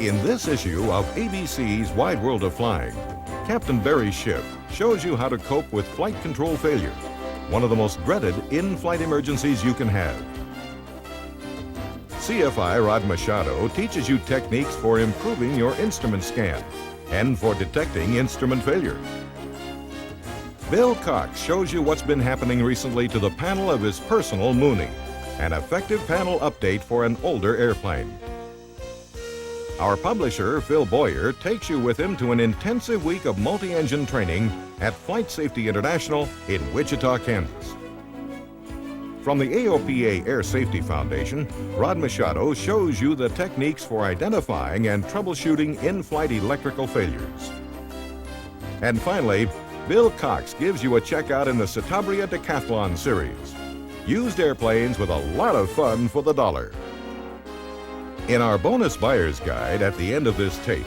In this issue of ABC's Wide World of Flying, Captain Barry Schiff shows you how to cope with flight control failure, one of the most dreaded in-flight emergencies you can have. CFI Rod Machado teaches you techniques for improving your instrument scan and for detecting instrument failure. Bill Cox shows you what's been happening recently to the panel of his personal Mooney, an effective panel update for an older airplane. Our publisher, Phil Boyer, takes you with him to an intensive week of multi-engine training at Flight Safety International in Wichita, Kansas. From the AOPA Air Safety Foundation, Rod Machado shows you the techniques for identifying and troubleshooting in-flight electrical failures. And finally, Bill Cox gives you a checkout in the Citabria Decathlon series. Used airplanes with a lot of fun for the dollar. In our bonus buyer's guide at the end of this tape,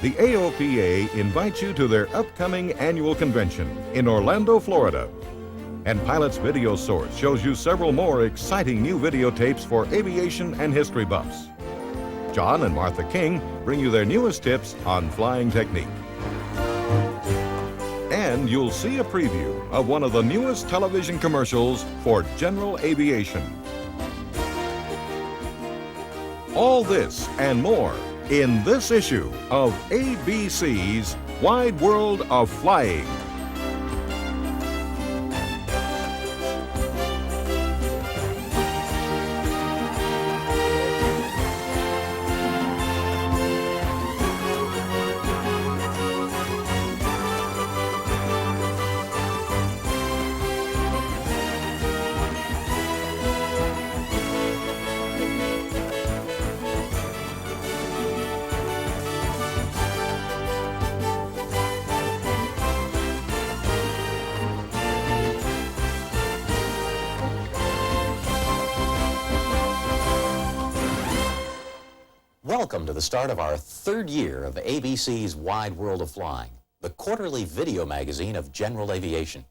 the AOPA invites you to their upcoming annual convention in Orlando, Florida. And Pilot's Video Source shows you several more exciting new videotapes for aviation and history buffs. John and Martha King bring you their newest tips on flying technique. And you'll see a preview of one of the newest television commercials for general aviation. All this and more in this issue of ABC's Wide World of Flying. Welcome to the start of our third year of ABC's Wide World of Flying, the quarterly video magazine of general aviation.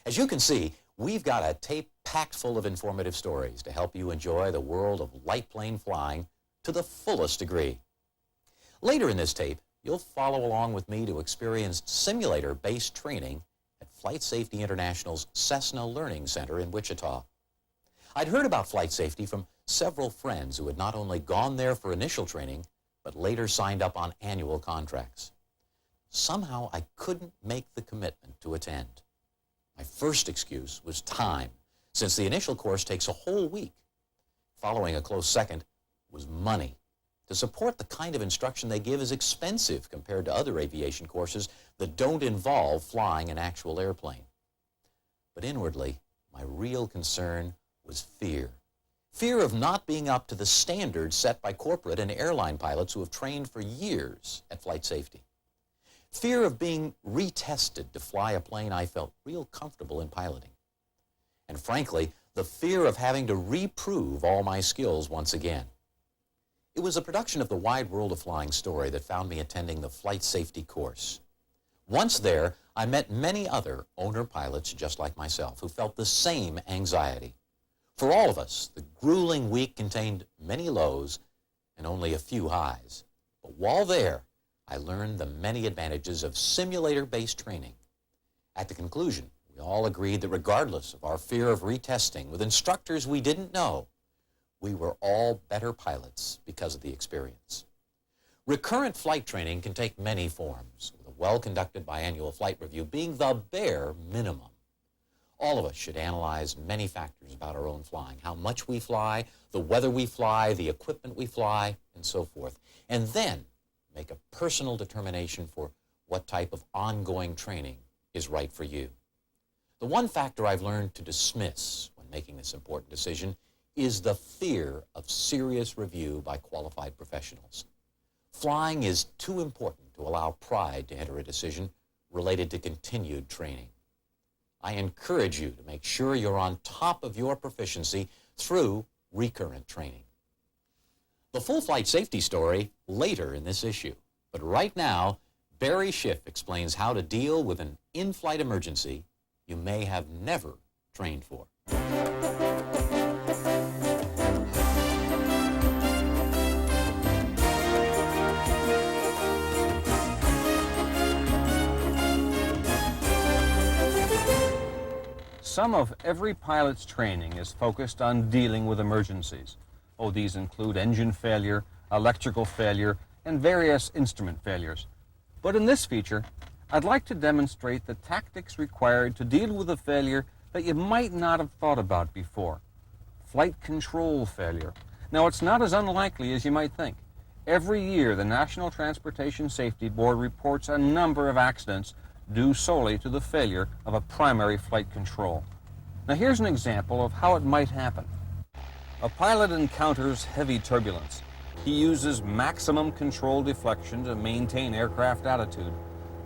As you can see, we've got a tape packed full of informative stories to help you enjoy the world of light plane flying to the fullest degree. Later in this tape, you'll follow along with me to experience simulator-based training at Flight Safety International's Cessna Learning Center in Wichita. I'd heard about flight safety from several friends who had not only gone there for initial training, but later signed up on annual contracts. Somehow I couldn't make the commitment to attend. My first excuse was time, since the initial course takes a whole week. Following a close second was money. To support the kind of instruction they give is expensive compared to other aviation courses that don't involve flying an actual airplane. But inwardly, my real concern was fear. Fear of not being up to the standards set by corporate and airline pilots who have trained for years at flight safety. Fear of being retested to fly a plane I felt real comfortable in piloting. And frankly, the fear of having to reprove all my skills once again. It was a production of the Wide World of Flying story that found me attending the flight safety course. Once there, I met many other owner pilots just like myself who felt the same anxiety. For all of us, the grueling week contained many lows and only a few highs. But while there, I learned the many advantages of simulator-based training. At the conclusion, we all agreed that regardless of our fear of retesting with instructors we didn't know, we were all better pilots because of the experience. Recurrent flight training can take many forms, with a well-conducted biannual flight review being the bare minimum. All of us should analyze many factors about our own flying, how much we fly, the weather we fly, the equipment we fly, and so forth, and then make a personal determination for what type of ongoing training is right for you. The one factor I've learned to dismiss when making this important decision is the fear of serious review by qualified professionals. Flying is too important to allow pride to enter a decision related to continued training. I encourage you to make sure you're on top of your proficiency through recurrent training. The full flight safety story later in this issue, but right now, Barry Schiff explains how to deal with an in-flight emergency you may have never trained for. Some of every pilot's training is focused on dealing with emergencies. Oh, these include engine failure, electrical failure, and various instrument failures. But in this feature, I'd like to demonstrate the tactics required to deal with a failure that you might not have thought about before. Flight control failure. Now, it's not as unlikely as you might think. Every year, the National Transportation Safety Board reports a number of accidents due solely to the failure of a primary flight control. Now, here's an example of how it might happen. A pilot encounters heavy turbulence. He uses maximum control deflection to maintain aircraft attitude.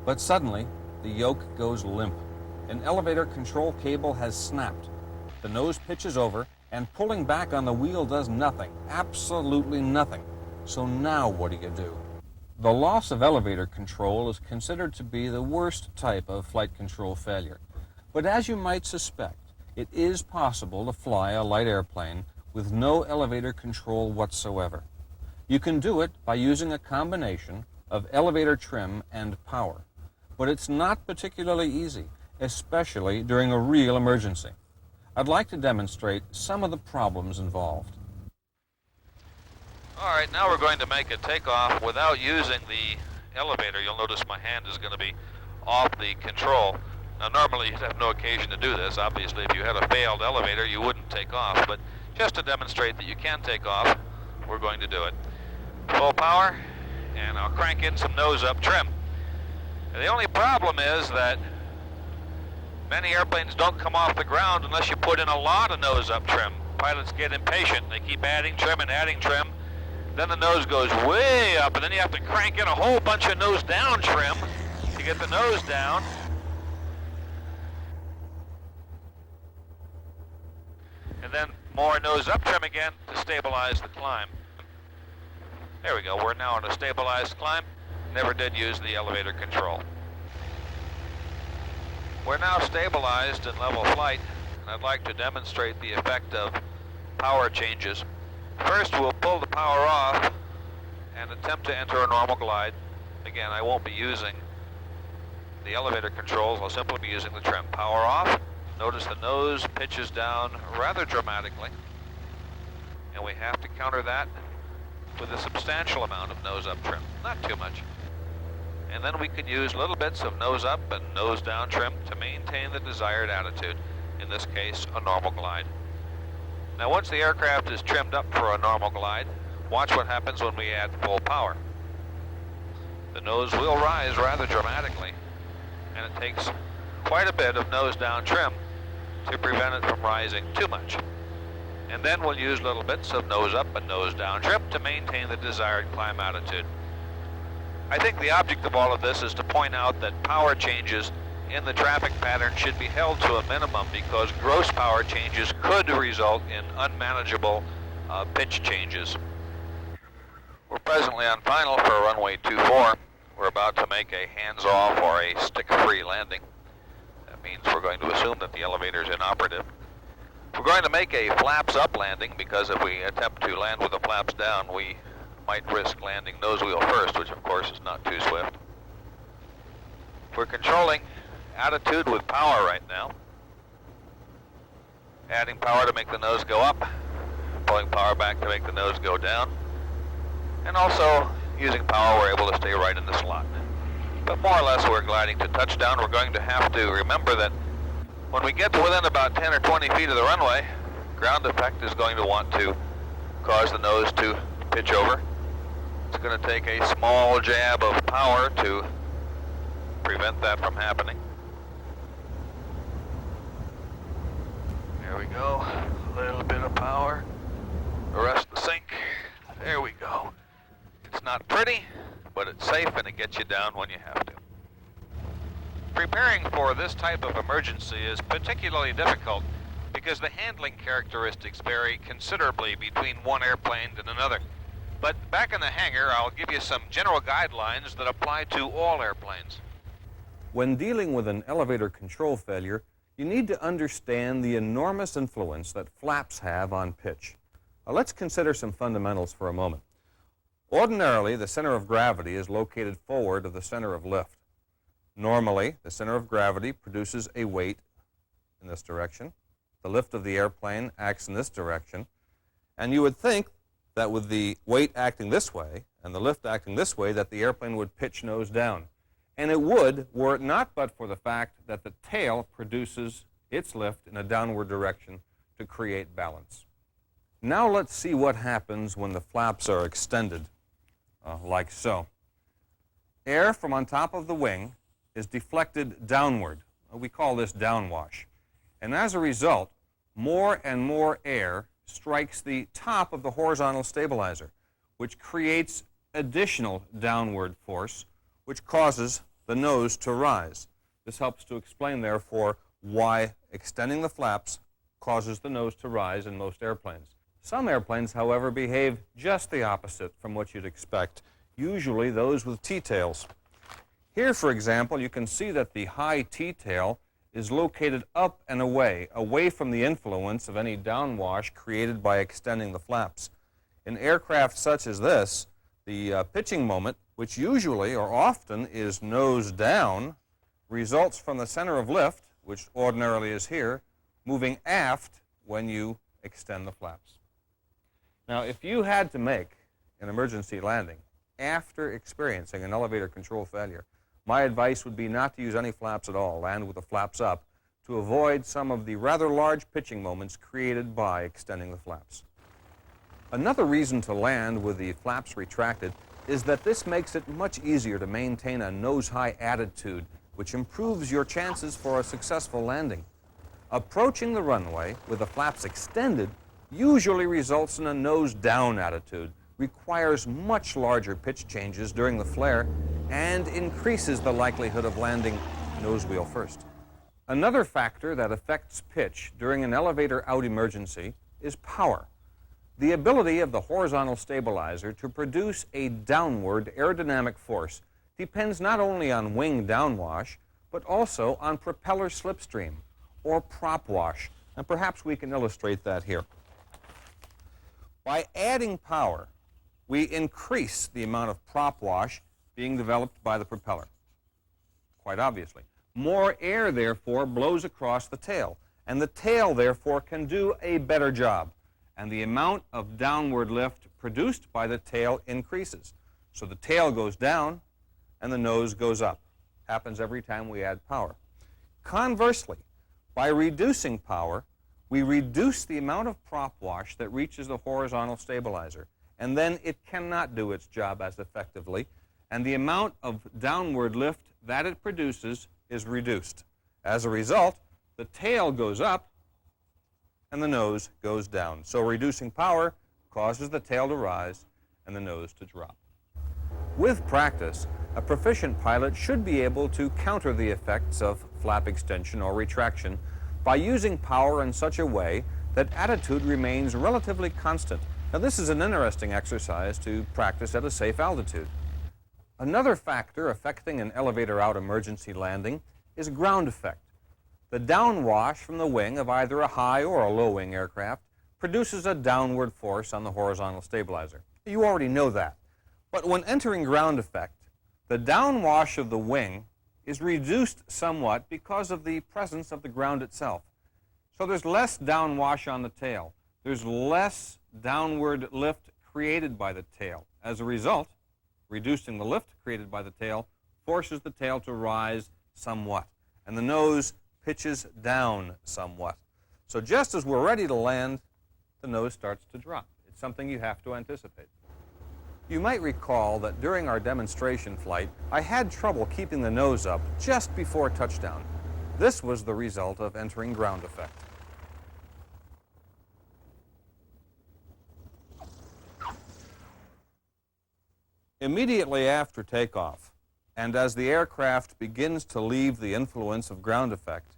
But suddenly, the yoke goes limp. An elevator control cable has snapped. The nose pitches over, and pulling back on the wheel does nothing, absolutely nothing. So now what do? The loss of elevator control is considered to be the worst type of flight control failure. But as you might suspect, it is possible to fly a light airplane with no elevator control whatsoever. You can do it by using a combination of elevator trim and power. But it's not particularly easy, especially during a real emergency. I'd like to demonstrate some of the problems involved. All right, now we're going to make a takeoff without using the elevator. You'll notice my hand is going to be off the control. Now, normally you'd have no occasion to do this. Obviously, if you had a failed elevator, you wouldn't take off. But just to demonstrate that you can take off, we're going to do it. Full power, and I'll crank in some nose-up trim. And the only problem is that many airplanes don't come off the ground unless you put in a lot of nose-up trim. Pilots get impatient. They keep adding trim and adding trim. Then the nose goes way up, and then you have to crank in a whole bunch of nose-down trim to get the nose down. And then more nose-up trim again to stabilize the climb. There we go. We're now on a stabilized climb. Never did use the elevator control. We're now stabilized in level flight, and I'd like to demonstrate the effect of power changes. First, we'll pull the power off and attempt to enter a normal glide. Again, I won't be using the elevator controls. I'll simply be using the trim. Power off. Notice the nose pitches down rather dramatically, and we have to counter that with a substantial amount of nose-up trim. Not too much. And then we can use little bits of nose-up and nose-down trim to maintain the desired attitude, in this case, a normal glide. Now, once the aircraft is trimmed up for a normal glide, watch what happens when we add full power. The nose will rise rather dramatically, and it takes quite a bit of nose-down trim to prevent it from rising too much. And then we'll use little bits of nose-up and nose-down trim to maintain the desired climb attitude. I think the object of all of this is to point out that power changes in the traffic pattern should be held to a minimum, because gross power changes could result in unmanageable pitch changes. We're presently on final for runway 24. We're about to make a hands-off or a stick-free landing. That means we're going to assume that the elevator is inoperative. We're going to make a flaps-up landing, because if we attempt to land with the flaps down, we might risk landing nose wheel first, which of course is not too swift. We're controlling attitude with power right now. Adding power to make the nose go up, pulling power back to make the nose go down, and also using power we're able to stay right in the slot. But more or less we're gliding to touchdown. We're going to have to remember that when we get to within about 10 or 20 feet of the runway, ground effect is going to want to cause the nose to pitch over. It's going to take a small jab of power to prevent that from happening. There we go. A little bit of power. Arrest the sink. There we go. It's not pretty, but it's safe, and it gets you down when you have to. Preparing for this type of emergency is particularly difficult because the handling characteristics vary considerably between one airplane and another. But back in the hangar, I'll give you some general guidelines that apply to all airplanes. When dealing with an elevator control failure, you need to understand the enormous influence that flaps have on pitch. Now, let's consider some fundamentals for a moment. Ordinarily, the center of gravity is located forward of the center of lift. Normally, the center of gravity produces a weight in this direction. The lift of the airplane acts in this direction. And you would think that with the weight acting this way and the lift acting this way, that the airplane would pitch nose down. And it would, were it not but for the fact that the tail produces its lift in a downward direction to create balance. Now let's see what happens when the flaps are extended, like so. Air from on top of the wing is deflected downward. We call this downwash. And as a result, more and more air strikes the top of the horizontal stabilizer, which creates additional downward force, which causes the nose to rise. This helps to explain, therefore, why extending the flaps causes the nose to rise in most airplanes. Some airplanes, however, behave just the opposite from what you'd expect, usually those with T-tails. Here, for example, you can see that the high T-tail is located up and away from the influence of any downwash created by extending the flaps. In aircraft such as this, the pitching moment, which usually or often is nose down, results from the center of lift, which ordinarily is here, moving aft when you extend the flaps. Now, if you had to make an emergency landing after experiencing an elevator control failure, my advice would be not to use any flaps at all, land with the flaps up, to avoid some of the rather large pitching moments created by extending the flaps. Another reason to land with the flaps retracted is that this makes it much easier to maintain a nose-high attitude, which improves your chances for a successful landing. Approaching the runway with the flaps extended usually results in a nose-down attitude, requires much larger pitch changes during the flare, and increases the likelihood of landing nose wheel first. Another factor that affects pitch during an elevator out emergency is power. The ability of the horizontal stabilizer to produce a downward aerodynamic force depends not only on wing downwash, but also on propeller slipstream, or prop wash. And perhaps we can illustrate that here. By adding power, we increase the amount of prop wash being developed by the propeller, quite obviously. More air, therefore, blows across the tail, and the tail, therefore, can do a better job, and the amount of downward lift produced by the tail increases. So the tail goes down, and the nose goes up. Happens every time we add power. Conversely, by reducing power, we reduce the amount of prop wash that reaches the horizontal stabilizer, and then it cannot do its job as effectively, and the amount of downward lift that it produces is reduced. As a result, the tail goes up and the nose goes down. So reducing power causes the tail to rise and the nose to drop. With practice, a proficient pilot should be able to counter the effects of flap extension or retraction by using power in such a way that attitude remains relatively constant. Now, this is an interesting exercise to practice at a safe altitude. Another factor affecting an elevator out emergency landing is ground effect. The downwash from the wing of either a high or a low wing aircraft produces a downward force on the horizontal stabilizer. You already know that. But when entering ground effect, the downwash of the wing is reduced somewhat because of the presence of the ground itself. So there's less downwash on the tail. There's less downward lift created by the tail. As a result, reducing the lift created by the tail forces the tail to rise somewhat, and the nose pitches down somewhat. So just as we're ready to land, the nose starts to drop. It's something you have to anticipate. You might recall that during our demonstration flight, I had trouble keeping the nose up just before touchdown. This was the result of entering ground effect. Immediately after takeoff, and as the aircraft begins to leave the influence of ground effect,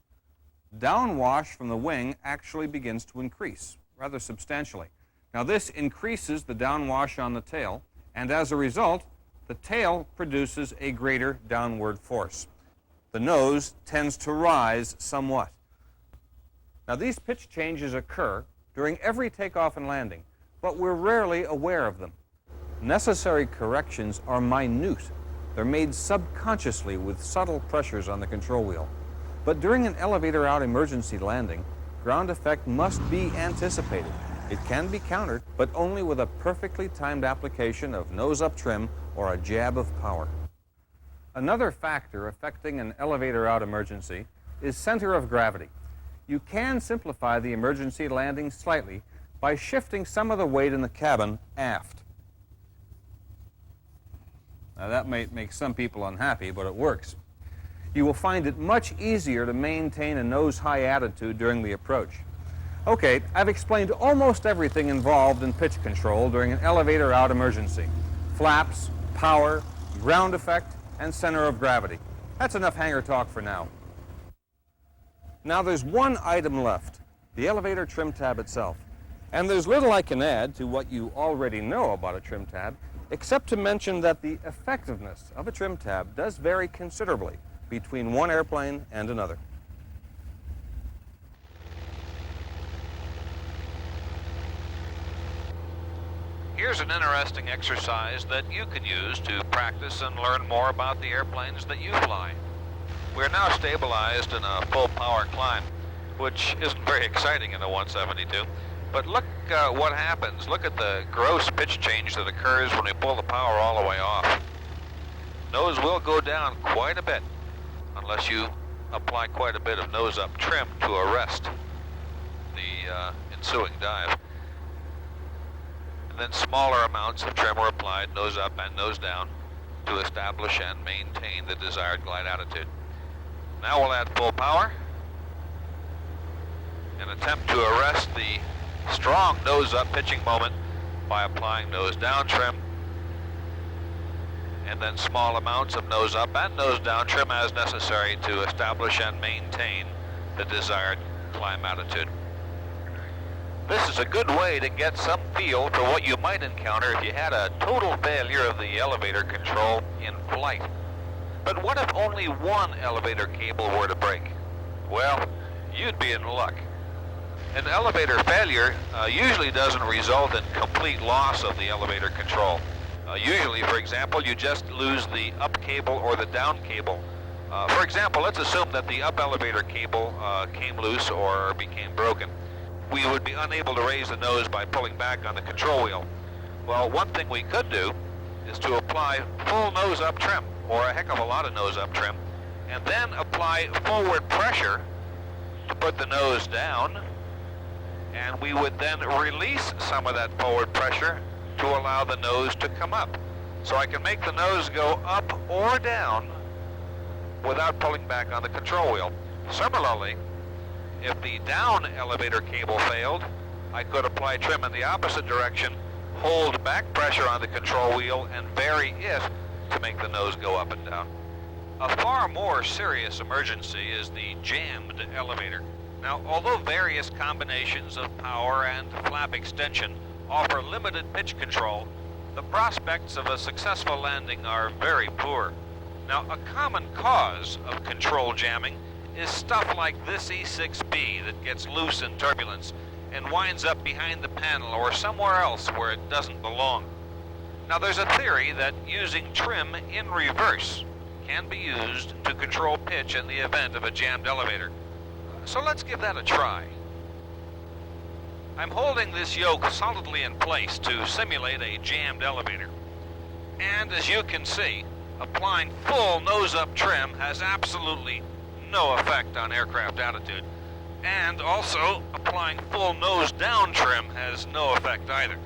downwash from the wing actually begins to increase rather substantially. Now, this increases the downwash on the tail, and as a result, the tail produces a greater downward force. The nose tends to rise somewhat. Now, these pitch changes occur during every takeoff and landing, but we're rarely aware of them. Necessary corrections are minute. They're made subconsciously with subtle pressures on the control wheel. But during an elevator-out emergency landing, ground effect must be anticipated. It can be countered, but only with a perfectly timed application of nose-up trim or a jab of power. Another factor affecting an elevator-out emergency is center of gravity. You can simplify the emergency landing slightly by shifting some of the weight in the cabin aft. Now that might make some people unhappy, but it works. You will find it much easier to maintain a nose-high attitude during the approach. Okay, I've explained almost everything involved in pitch control during an elevator-out emergency. Flaps, power, ground effect, and center of gravity. That's enough hangar talk for now. Now there's one item left, the elevator trim tab itself. And there's little I can add to what you already know about a trim tab, except to mention that the effectiveness of a trim tab does vary considerably between one airplane and another. Here's an interesting exercise that you can use to practice and learn more about the airplanes that you fly. We're now stabilized in a full power climb, which isn't very exciting in a 172, but look what happens. Look at the gross pitch change that occurs when we pull the power all the way off. Nose will go down quite a bit, unless you apply quite a bit of nose-up trim to arrest the ensuing dive. And then smaller amounts of trim are applied, nose up and nose down, to establish and maintain the desired glide attitude. Now we'll add full power and attempt to arrest the strong nose-up pitching moment by applying nose-down trim, and then small amounts of nose-up and nose-down trim as necessary to establish and maintain the desired climb attitude. This is a good way to get some feel for what you might encounter if you had a total failure of the elevator control in flight. But what if only one elevator cable were to break? Well, you'd be in luck. An elevator failure usually doesn't result in complete loss of the elevator control. Usually, for example, you just lose the up cable or the down cable. For example, let's assume that the up elevator cable came loose or became broken. We would be unable to raise the nose by pulling back on the control wheel. Well, one thing we could do is to apply full nose-up trim, or a heck of a lot of nose-up trim, and then apply forward pressure to put the nose down, and we would then release some of that forward pressure to allow the nose to come up. So I can make the nose go up or down without pulling back on the control wheel. Similarly, if the down elevator cable failed, I could apply trim in the opposite direction, hold back pressure on the control wheel, and vary it to make the nose go up and down. A far more serious emergency is the jammed elevator. Now, although various combinations of power and flap extension offer limited pitch control, the prospects of a successful landing are very poor. Now, a common cause of control jamming is stuff like this E6B that gets loose in turbulence and winds up behind the panel or somewhere else where it doesn't belong. Now there's a theory that using trim in reverse can be used to control pitch in the event of a jammed elevator. So let's give that a try. I'm holding this yoke solidly in place to simulate a jammed elevator. And as you can see, applying full nose-up trim has absolutely no effect on aircraft attitude. And also, applying full nose-down trim has no effect either.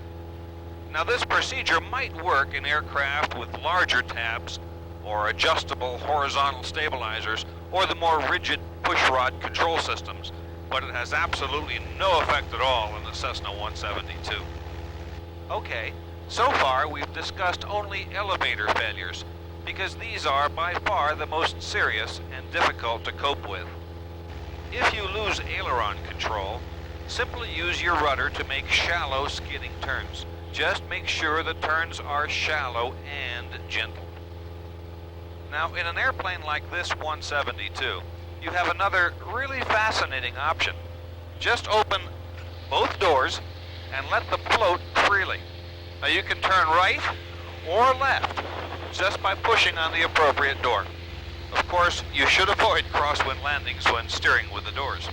Now this procedure might work in aircraft with larger tabs or adjustable horizontal stabilizers or the more rigid pushrod control systems, but it has absolutely no effect at all in the Cessna 172. Okay, so far we've discussed only elevator failures, because these are by far the most serious and difficult to cope with. If you lose aileron control, simply use your rudder to make shallow skidding turns. Just make sure the turns are shallow and gentle. Now, in an airplane like this 172, you have another really fascinating option. Just open both doors and let them float freely. Now you can turn right or left just by pushing on the appropriate door. Of course, you should avoid crosswind landings when steering with the doors.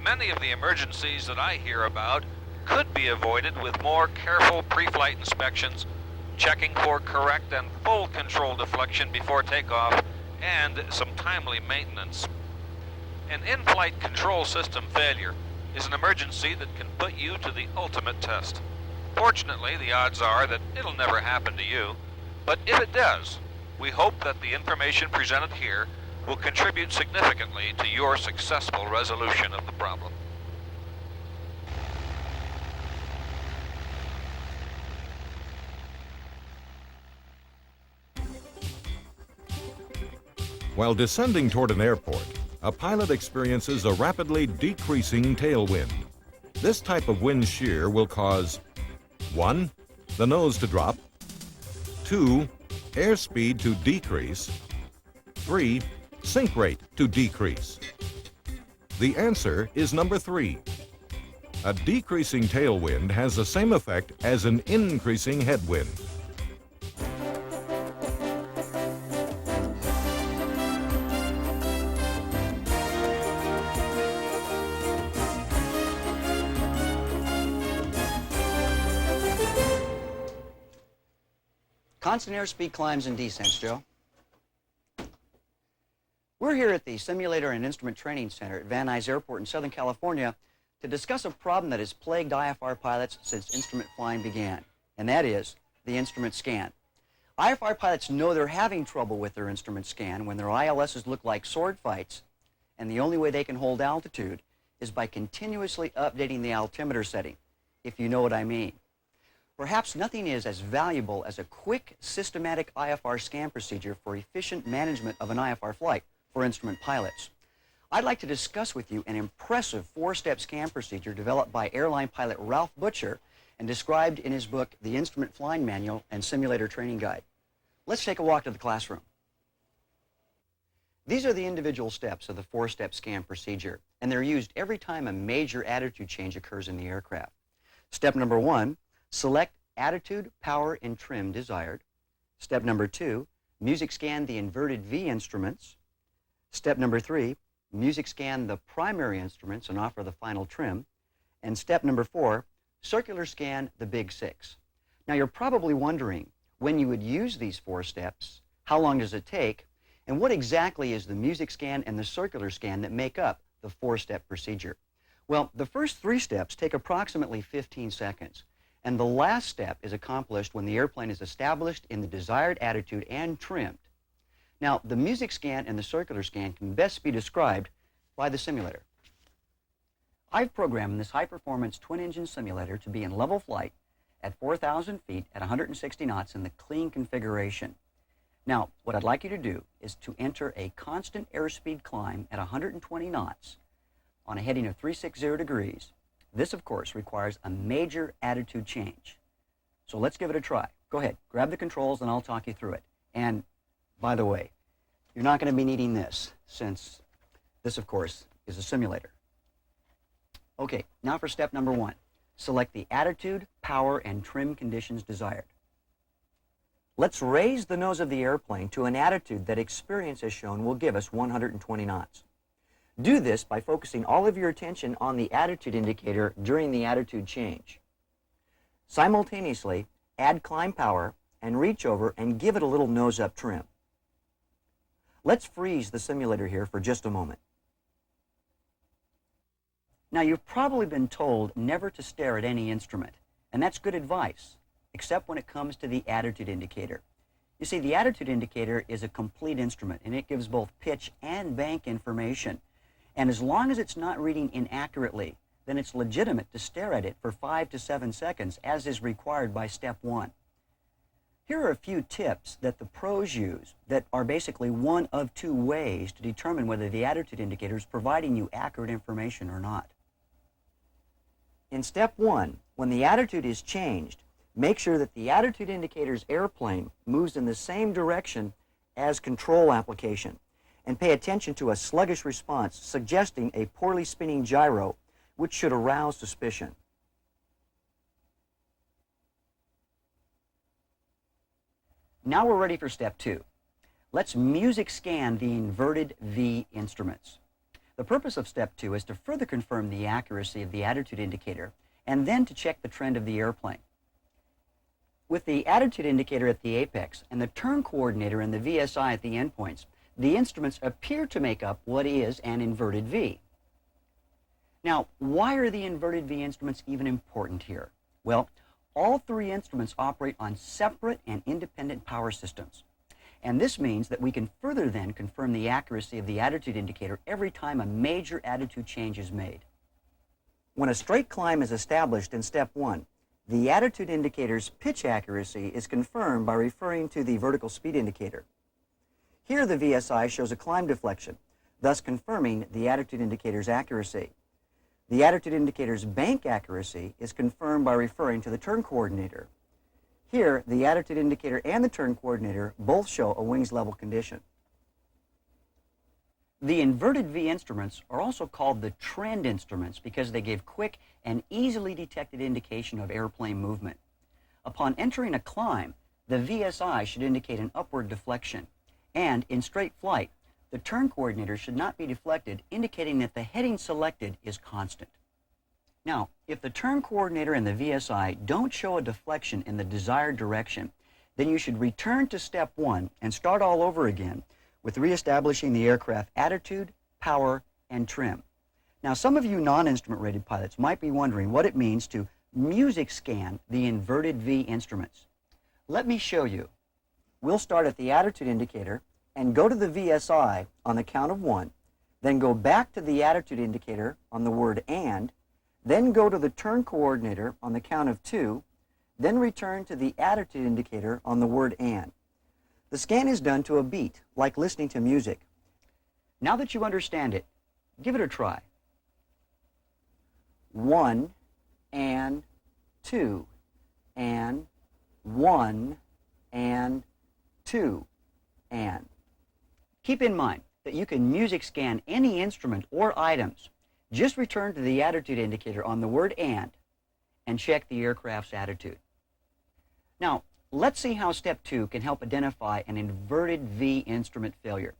Many of the emergencies that I hear about could be avoided with more careful pre-flight inspections, checking for correct and full control deflection before takeoff, and some timely maintenance. An in-flight control system failure is an emergency that can put you to the ultimate test. Fortunately, the odds are that it'll never happen to you, but if it does, we hope that the information presented here will contribute significantly to your successful resolution of the problem. While descending toward an airport, a pilot experiences a rapidly decreasing tailwind. This type of wind shear will cause 1. The nose to drop, 2. Airspeed to decrease, 3. Sink rate to decrease. The answer is number 3. A decreasing tailwind has the same effect as an increasing headwind. Constant airspeed climbs and descents, Joe. We're here at the Simulator and Instrument Training Center at Van Nuys Airport in Southern California to discuss a problem that has plagued IFR pilots since instrument flying began, and that is the instrument scan. IFR pilots know they're having trouble with their instrument scan when their ILSs look like sword fights, and the only way they can hold altitude is by continuously updating the altimeter setting, if you know what I mean. Perhaps nothing is as valuable as a quick, systematic IFR scan procedure for efficient management of an IFR flight for instrument pilots. I'd like to discuss with you an impressive 4-step scan procedure developed by airline pilot Ralph Butcher and described in his book, The Instrument Flying Manual and Simulator Training Guide. Let's take a walk to the classroom. These are the individual steps of the 4-step scan procedure, and they're used every time a major attitude change occurs in the aircraft. Step number 1, select attitude, power, and trim desired. Step number 2, music scan the inverted V instruments. Step number 3, music scan the primary instruments and offer the final trim. And step number 4, circular scan the big 6. Now you're probably wondering when you would use these 4 steps, how long does it take, and what exactly is the music scan and the circular scan that make up the 4-step procedure. Well, the first 3 steps take approximately 15 seconds. And the last step is accomplished when the airplane is established in the desired attitude and trimmed. Now, the music scan and the circular scan can best be described by the simulator. I've programmed this high-performance twin-engine simulator to be in level flight at 4,000 feet at 160 knots in the clean configuration. Now, what I'd like you to do is to enter a constant airspeed climb at 120 knots on a heading of 360 degrees. This, of course, requires a major attitude change. So let's give it a try. Go ahead, grab the controls and I'll talk you through it. And by the way, you're not going to be needing this since this, of course, is a simulator. Okay, now for step number 1. Select the attitude, power, and trim conditions desired. Let's raise the nose of the airplane to an attitude that experience has shown will give us 120 knots. Do this by focusing all of your attention on the attitude indicator during the attitude change. Simultaneously, add climb power and reach over and give it a little nose-up trim. Let's freeze the simulator here for just a moment. Now, you've probably been told never to stare at any instrument, and that's good advice, except when it comes to the attitude indicator. You see, the attitude indicator is a complete instrument, and it gives both pitch and bank information. And as long as it's not reading inaccurately, then it's legitimate to stare at it for 5 to 7 seconds, as is required by step 1. Here are a few tips that the pros use that are basically one of 2 ways to determine whether the attitude indicator is providing you accurate information or not. In step 1, when the attitude is changed, make sure that the attitude indicator's airplane moves in the same direction as control application, and pay attention to a sluggish response suggesting a poorly spinning gyro, which should arouse suspicion. Now we're ready for step 2. let's music scan the inverted V instruments. The purpose of step 2 is to further confirm the accuracy of the attitude indicator and then to check the trend of the airplane. With the attitude indicator at the apex and the turn coordinator and the VSI at the endpoints, the instruments appear to make up what is an inverted V. Now, why are the inverted V instruments even important here? Well, all three instruments operate on separate and independent power systems. And this means that we can further then confirm the accuracy of the attitude indicator every time a major attitude change is made. When a straight climb is established in step 1, the attitude indicator's pitch accuracy is confirmed by referring to the vertical speed indicator. Here the VSI shows a climb deflection, thus confirming the attitude indicator's accuracy. The attitude indicator's bank accuracy is confirmed by referring to the turn coordinator. Here, the attitude indicator and the turn coordinator both show a wings level condition. The inverted V instruments are also called the trend instruments because they give quick and easily detected indication of airplane movement. Upon entering a climb, the VSI should indicate an upward deflection, and in straight flight, the turn coordinator should not be deflected, indicating that the heading selected is constant. Now, if the turn coordinator and the VSI don't show a deflection in the desired direction, then you should return to step 1 and start all over again with reestablishing the aircraft attitude, power, and trim. Now, some of you non-instrument rated pilots might be wondering what it means to music scan the inverted V instruments. Let me show you. We'll start at the attitude indicator and go to the VSI on the count of 1, then go back to the attitude indicator on the word and, then go to the turn coordinator on the count of 2, then return to the attitude indicator on the word and. The scan is done to a beat, like listening to music. Now that you understand it, give it a try. 1 and 2 and 1 and 2 and. Keep in mind that you can music scan any instrument or items. Just return to the attitude indicator on the word and check the aircraft's attitude. Now, let's see how step 2 can help identify an inverted V instrument failure.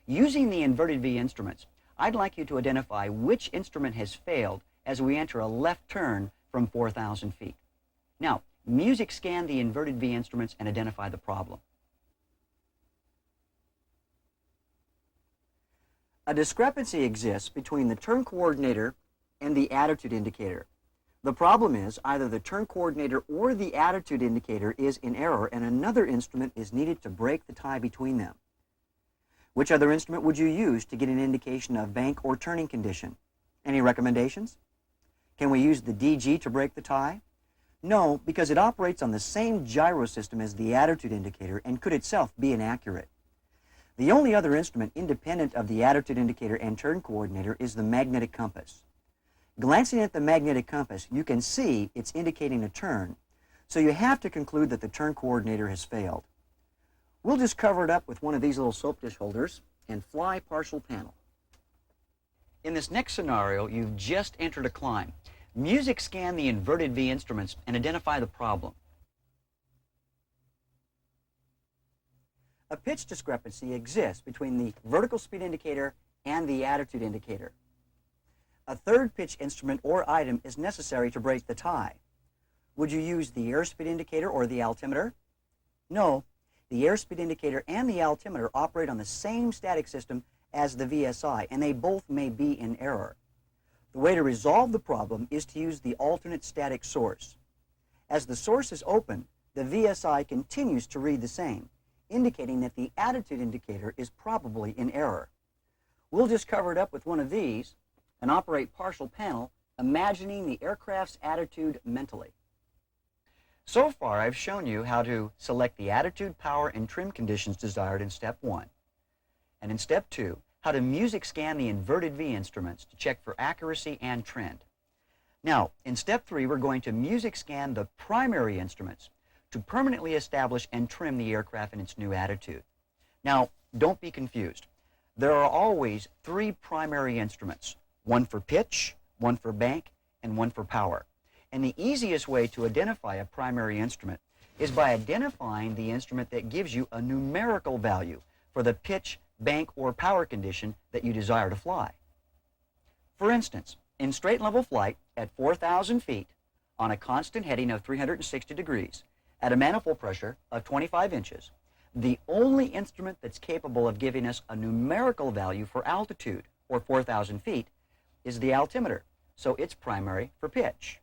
Using the inverted V instruments, I'd like you to identify which instrument has failed as we enter a left turn from 4,000 feet. Now, music scan the inverted V instruments and identify the problem. A discrepancy exists between the turn coordinator and the attitude indicator. The problem is either the turn coordinator or the attitude indicator is in error and another instrument is needed to break the tie between them. Which other instrument would you use to get an indication of bank or turning condition? Any recommendations? Can we use the DG to break the tie? No, because it operates on the same gyro system as the attitude indicator and could itself be inaccurate. The only other instrument independent of the attitude indicator and turn coordinator is the magnetic compass. Glancing at the magnetic compass, you can see it's indicating a turn, so you have to conclude that the turn coordinator has failed. We'll just cover it up with one of these little soap dish holders and fly partial panel. In this next scenario, you've just entered a climb. Music scan the inverted V instruments and identify the problem. A pitch discrepancy exists between the vertical speed indicator and the attitude indicator. A third pitch instrument or item is necessary to break the tie. Would you use the airspeed indicator or the altimeter? No, the airspeed indicator and the altimeter operate on the same static system as the VSI, and they both may be in error. The way to resolve the problem is to use the alternate static source. As the source is open, the VSI continues to read the same, indicating that the attitude indicator is probably in error. We'll just cover it up with one of these and operate partial panel, imagining the aircraft's attitude mentally. So far, I've shown you how to select the attitude, power, and trim conditions desired in step 1. And in step 2, how to music scan the inverted V instruments to check for accuracy and trend. Now, in step 3, we're going to music scan the primary instruments to permanently establish and trim the aircraft in its new attitude. Now, don't be confused. There are always 3 primary instruments, one for pitch, one for bank, and one for power. And the easiest way to identify a primary instrument is by identifying the instrument that gives you a numerical value for the pitch, bank, or power condition that you desire to fly. For instance, in straight level flight at 4,000 feet on a constant heading of 360 degrees at a manifold pressure of 25 inches, the only instrument that's capable of giving us a numerical value for altitude, or 4,000 feet, is the altimeter, so it's primary for pitch.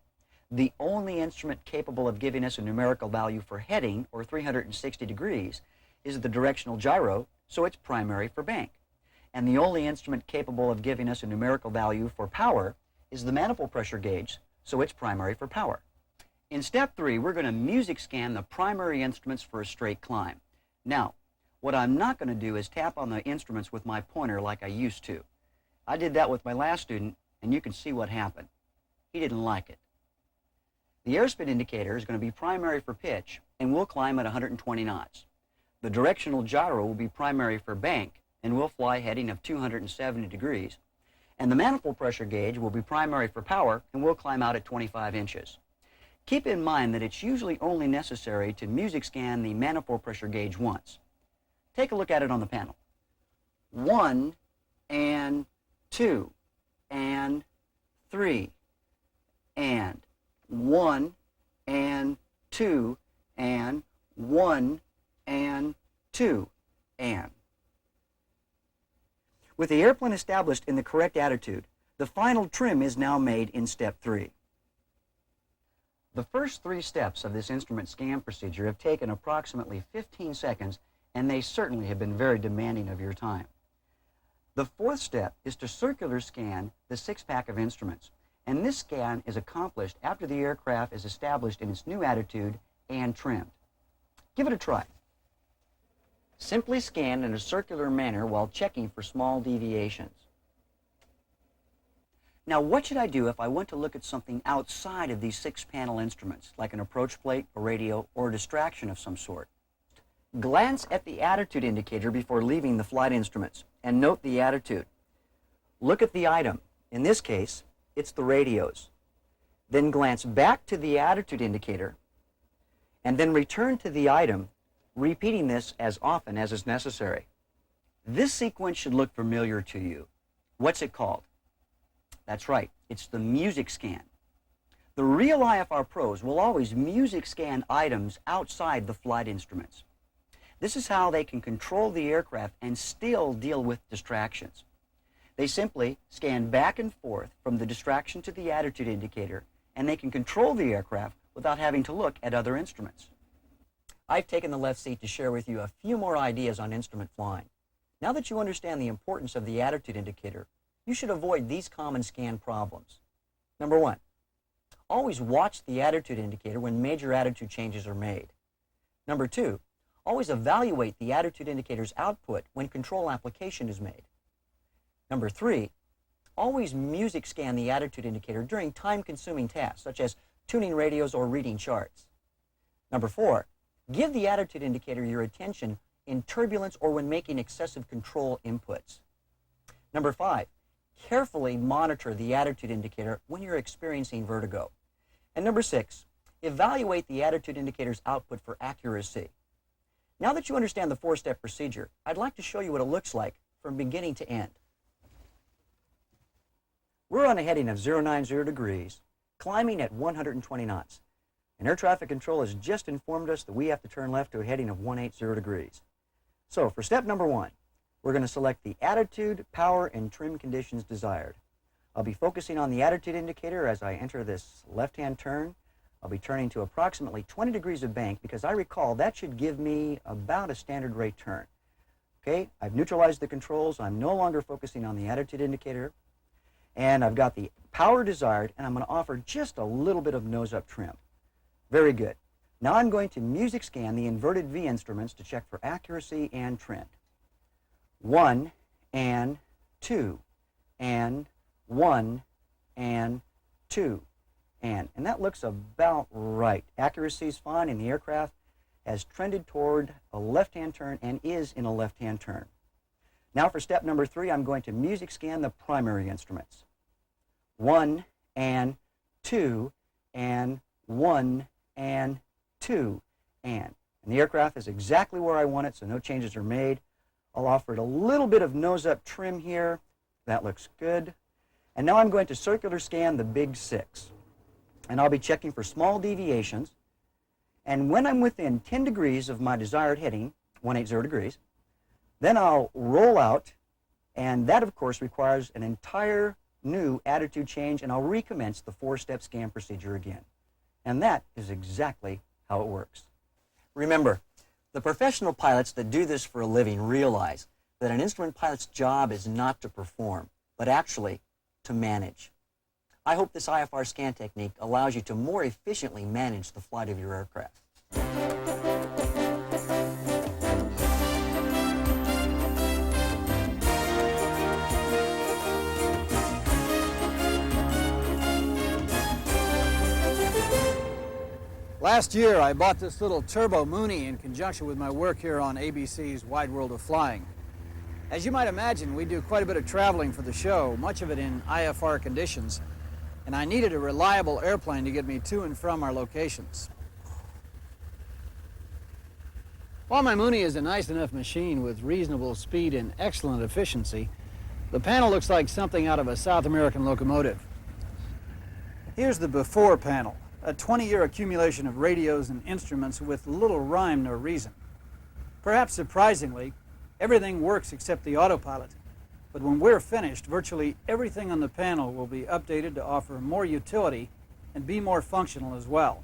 The only instrument capable of giving us a numerical value for heading, or 360 degrees, is the directional gyro, so it's primary for bank. And the only instrument capable of giving us a numerical value for power is the manifold pressure gauge, so it's primary for power. In step 3, we're going to music scan the primary instruments for a straight climb. Now, what I'm not going to do is tap on the instruments with my pointer like I used to. I did that with my last student, and you can see what happened. He didn't like it. The airspeed indicator is going to be primary for pitch, and we'll climb at 120 knots. The directional gyro will be primary for bank, and we'll fly heading of 270 degrees. And the manifold pressure gauge will be primary for power, and we'll climb out at 25 inches. Keep in mind that it's usually only necessary to music scan the manifold pressure gauge once. Take a look at it on the panel. 1 and 2 and 3 and 1 and 2 and 1 and 2 and. With the airplane established in the correct attitude, the final trim is now made in step 3. The first 3 steps of this instrument scan procedure have taken approximately 15 seconds, and they certainly have been very demanding of your time. The 4th step is to circular scan the 6-pack of instruments, and this scan is accomplished after the aircraft is established in its new attitude and trimmed. Give it a try. Simply scan in a circular manner while checking for small deviations. Now, what should I do if I want to look at something outside of these 6-panel instruments, like an approach plate, a radio, or a distraction of some sort? Glance at the attitude indicator before leaving the flight instruments, and note the attitude. Look at the item. In this case, it's the radios. Then glance back to the attitude indicator, and then return to the item, repeating this as often as is necessary. This sequence should look familiar to you. What's it called? That's right, it's the music scan. The real IFR pros will always music scan items outside the flight instruments. This is how they can control the aircraft and still deal with distractions. They simply scan back and forth from the distraction to the attitude indicator, and they can control the aircraft without having to look at other instruments. I've taken the left seat to share with you a few more ideas on instrument flying. Now that you understand the importance of the attitude indicator, you should avoid these common scan problems. Number 1, always watch the attitude indicator when major attitude changes are made. Number 2, always evaluate the attitude indicator's output when control application is made. Number 3, always music scan the attitude indicator during time-consuming tasks, such as tuning radios or reading charts. Number 4, give the attitude indicator your attention in turbulence or when making excessive control inputs. Number 5, carefully monitor the attitude indicator when you're experiencing vertigo. And number 6, evaluate the attitude indicator's output for accuracy. Now that you understand the 4-step procedure, I'd like to show you what it looks like from beginning to end. We're on a heading of 090 degrees, climbing at 120 knots. And air traffic control has just informed us that we have to turn left to a heading of 180 degrees. So for step number 1, we're going to select the attitude, power, and trim conditions desired. I'll be focusing on the attitude indicator as I enter this left-hand turn. I'll be turning to approximately 20 degrees of bank because I recall that should give me about a standard rate turn. Okay, I've neutralized the controls. I'm no longer focusing on the attitude indicator. And I've got the power desired, and I'm going to offer just a little bit of nose-up trim. Very good. Now I'm going to music scan the inverted V instruments to check for accuracy and trend. 1 and 2 and 1 and 2 and that looks about right. Accuracy is fine, and the aircraft has trended toward a left-hand turn and is in a left-hand turn. Now for step number 3, I'm going to music scan the primary instruments. 1 and 2 and 1 and 2 and the aircraft is exactly where I want it, so no changes are made. I'll offer it a little bit of nose-up trim here. That looks good. And now I'm going to circular scan the big 6. And I'll be checking for small deviations. And when I'm within 10 degrees of my desired heading, 180 degrees, then I'll roll out, and that of course requires an entire new attitude change, and I'll recommence the 4-step scan procedure again. And that is exactly how it works. Remember, the professional pilots that do this for a living realize that an instrument pilot's job is not to perform, but actually to manage. I hope this IFR scan technique allows you to more efficiently manage the flight of your aircraft. Last year, I bought this little Turbo Mooney in conjunction with my work here on ABC's Wide World of Flying. As you might imagine, we do quite a bit of traveling for the show, much of it in IFR conditions, and I needed a reliable airplane to get me to and from our locations. While my Mooney is a nice enough machine with reasonable speed and excellent efficiency, the panel looks like something out of a South American locomotive. Here's the before panel, a 20-year accumulation of radios and instruments with little rhyme nor reason. Perhaps surprisingly, everything works except the autopilot. But when we're finished, virtually everything on the panel will be updated to offer more utility and be more functional as well.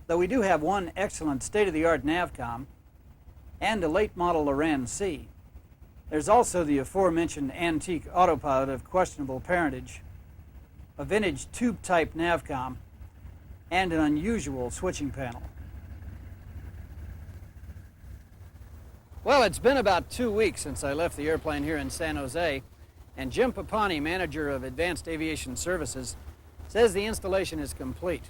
Though we do have one excellent state-of-the-art NavCom and a late model Loran C, there's also the aforementioned antique autopilot of questionable parentage, a vintage tube-type NavCom, and an unusual switching panel. Well, it's been about 2 weeks since I left the airplane here in San Jose, and Jim Papani, manager of Advanced Aviation Services, says the installation is complete.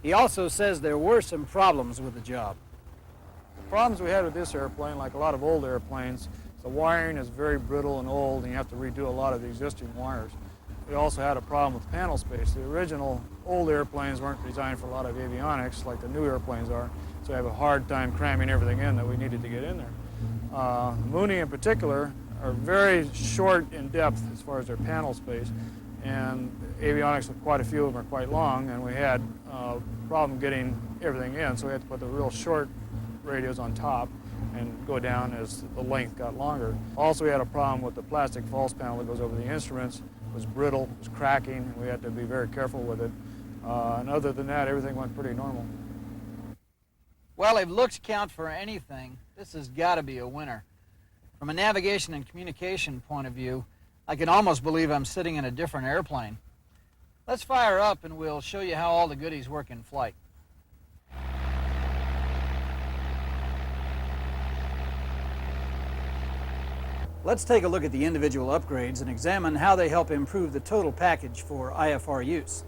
He also says there were some problems with the job. The problems we had with this airplane, like a lot of old airplanes, the wiring is very brittle and old, and you have to redo a lot of the existing wires. We also had a problem with panel space. The original old airplanes weren't designed for a lot of avionics like the new airplanes are, so we have a hard time cramming everything in that we needed to get in there. Mooney in particular are very short in depth as far as their panel space, and avionics, quite a few of them are quite long, and we had a problem getting everything in, so we had to put the real short radios on top and go down as the length got longer. Also, we had a problem with the plastic false panel that goes over the instruments. It was brittle, it was cracking, and we had to be very careful with it. And other than that, everything went pretty normal. Well, if looks count for anything, this has got to be a winner. From a navigation and communication point of view, I can almost believe I'm sitting in a different airplane. Let's fire up and we'll show you how all the goodies work in flight. Let's take a look at the individual upgrades and examine how they help improve the total package for IFR use.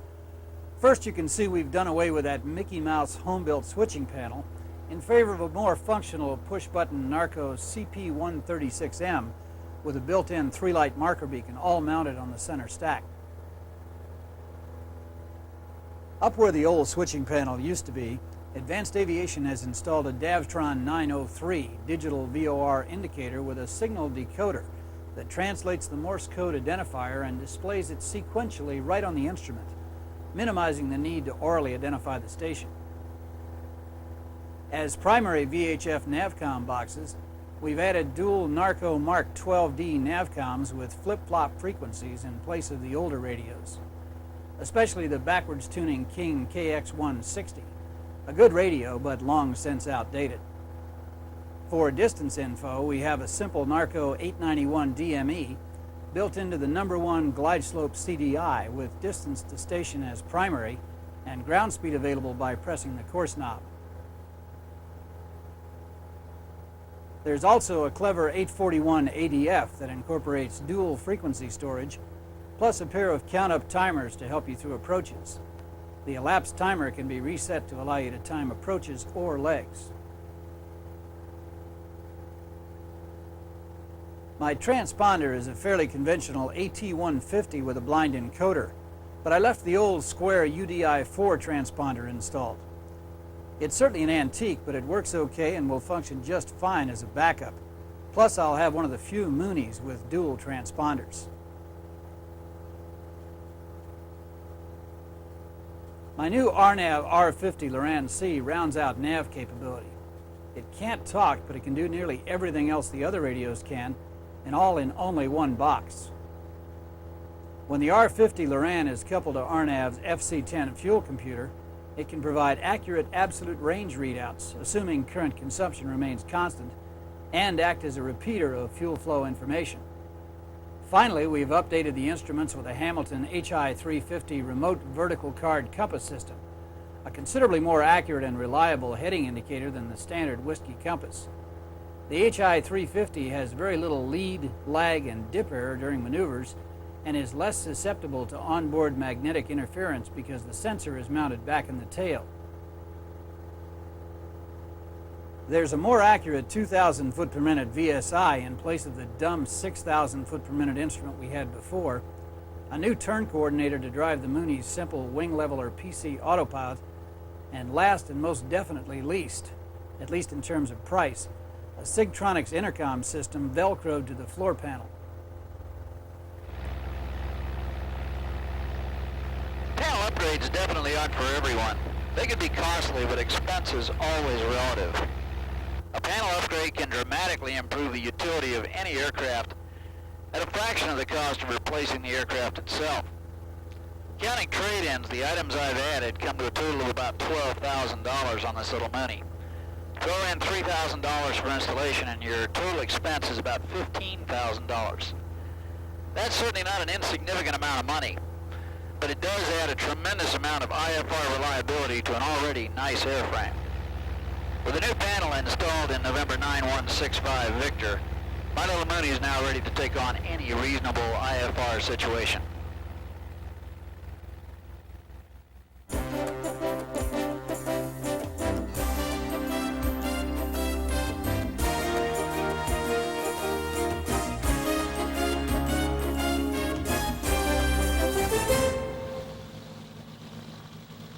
First, you can see we've done away with that Mickey Mouse home-built switching panel in favor of a more functional push-button Narco CP136M with a built-in 3-light marker beacon, all mounted on the center stack. Up where the old switching panel used to be, Advanced Aviation has installed a Davtron 903 digital VOR indicator with a signal decoder that translates the Morse code identifier and displays it sequentially right on the instrument, minimizing the need to orally identify the station. As primary VHF NavCom boxes, we've added dual Narco Mark 12D NavComs with flip-flop frequencies in place of the older radios, especially the backwards tuning King KX160, a good radio but long since outdated. For distance info, we have a simple Narco 891 DME built into the #1 glide slope CDI with distance to station as primary and ground speed available by pressing the course knob. There's also a clever 841 ADF that incorporates dual frequency storage, plus a pair of count-up timers to help you through approaches. The elapsed timer can be reset to allow you to time approaches or legs. My transponder is a fairly conventional AT150 with a blind encoder, but I left the old square UDI-4 transponder installed. It's certainly an antique, but it works okay and will function just fine as a backup. Plus, I'll have one of the few Moonies with dual transponders. My new RNAV R50 Loran C rounds out nav capability. It can't talk, but it can do nearly everything else the other radios can, and all in only one box. When the R50 Loran is coupled to RNAV's FC10 fuel computer, it can provide accurate absolute range readouts, assuming current consumption remains constant, and act as a repeater of fuel flow information. Finally, we've updated the instruments with a Hamilton HI350 remote vertical card compass system, a considerably more accurate and reliable heading indicator than the standard whiskey compass. The HI350 has very little lead, lag, and dip error during maneuvers, and is less susceptible to onboard magnetic interference because the sensor is mounted back in the tail. There's a more accurate 2,000 foot per minute VSI in place of the dumb 6,000 foot per minute instrument we had before, a new turn coordinator to drive the Mooney's simple wing leveler PC autopilot, and last and most definitely least, at least in terms of price, a Sigtronics intercom system velcroed to the floor panel. Panel upgrades definitely aren't for everyone. They can be costly, but expense is always relative. A panel upgrade can dramatically improve the utility of any aircraft at a fraction of the cost of replacing the aircraft itself. Counting trade-ins, the items I've added come to a total of about $12,000 on this little Mooney. Throw in $3,000 for installation and your total expense is about $15,000. That's certainly not an insignificant amount of money, but it does add a tremendous amount of IFR reliability to an already nice airframe. With the new panel installed in November 9165 Victor, my little Mooney is now ready to take on any reasonable IFR situation.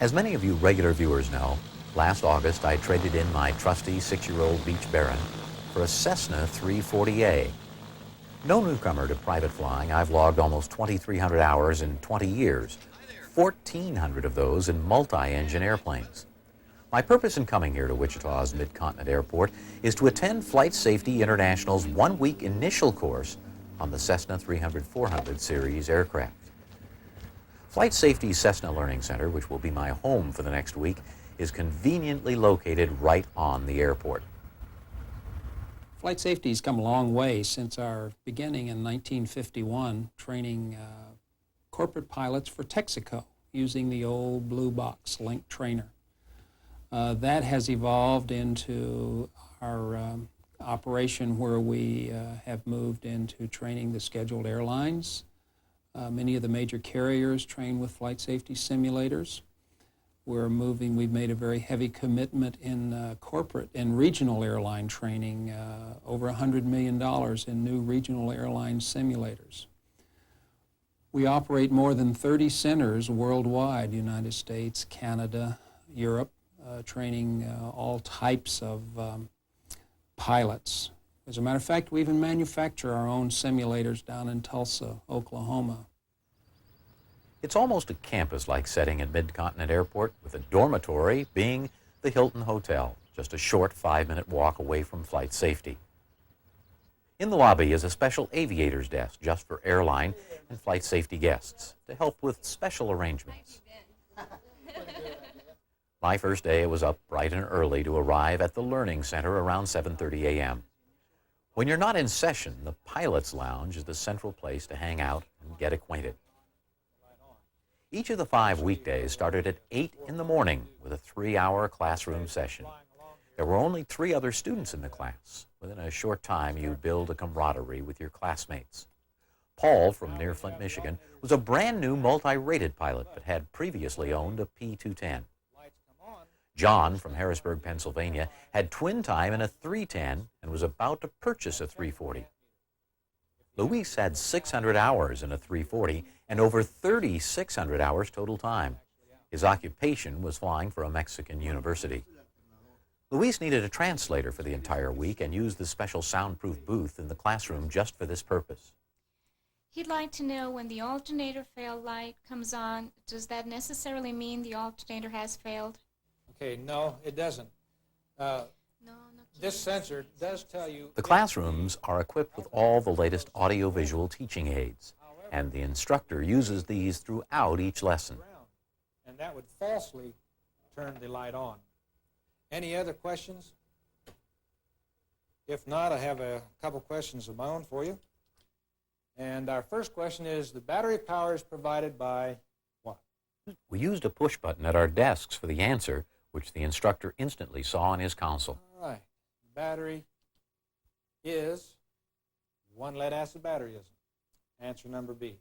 As many of you regular viewers know, last August I traded in my trusty 6-year-old Beech Baron for a Cessna 340A. No newcomer to private flying, I've logged almost 2,300 hours in 20 years, 1,400 of those in multi-engine airplanes. My purpose in coming here to Wichita's Mid-Continent Airport is to attend Flight Safety International's one-week initial course on the Cessna 300-400 series aircraft. Flight Safety's Cessna Learning Center, which will be my home for the next week, is conveniently located right on the airport. Flight safety has come a long way since our beginning in 1951, training corporate pilots for Texaco using the old blue box Link trainer. That has evolved into our operation where we have moved into training the scheduled airlines. Many of the major carriers train with flight safety simulators. We've made a very heavy commitment in corporate and regional airline training, over $100 million in new regional airline simulators. We operate more than 30 centers worldwide, United States, Canada, Europe, training all types of pilots. As a matter of fact, we even manufacture our own simulators down in Tulsa, Oklahoma. It's almost a campus-like setting at Mid-Continent Airport, with a dormitory being the Hilton Hotel, just a short 5-minute walk away from flight safety. In the lobby is a special aviator's desk just for airline and flight safety guests to help with special arrangements. My first day, I was up bright and early to arrive at the Learning Center around 7:30 a.m. When you're not in session, the Pilot's Lounge is the central place to hang out and get acquainted. Each of the 5 weekdays started at 8 in the morning with a 3-hour classroom session. There were only 3 other students in the class. Within a short time, you build a camaraderie with your classmates. Paul from near Flint, Michigan, was a brand new multi-rated pilot but had previously owned a P-210. John from Harrisburg, Pennsylvania, had twin time in a 310 and was about to purchase a 340. Luis had 600 hours in a 340 and over 3,600 hours total time. His occupation was flying for a Mexican university. Luis needed a translator for the entire week and used the special soundproof booth in the classroom just for this purpose. He'd like to know when the alternator fail light comes on, does that necessarily mean the alternator has failed? Okay, no, it doesn't. No, This sensor does tell you... The classrooms are equipped with all the latest audiovisual teaching aids, and the instructor uses these throughout each lesson. And that would falsely turn the light on. Any other questions? If not, I have a couple questions of my own for you. And our first question is, the battery power is provided by what? We used a push button at our desks for the answer, which the instructor instantly saw on his console. All right. The battery is one lead-acid battery, isn't it? Answer number B.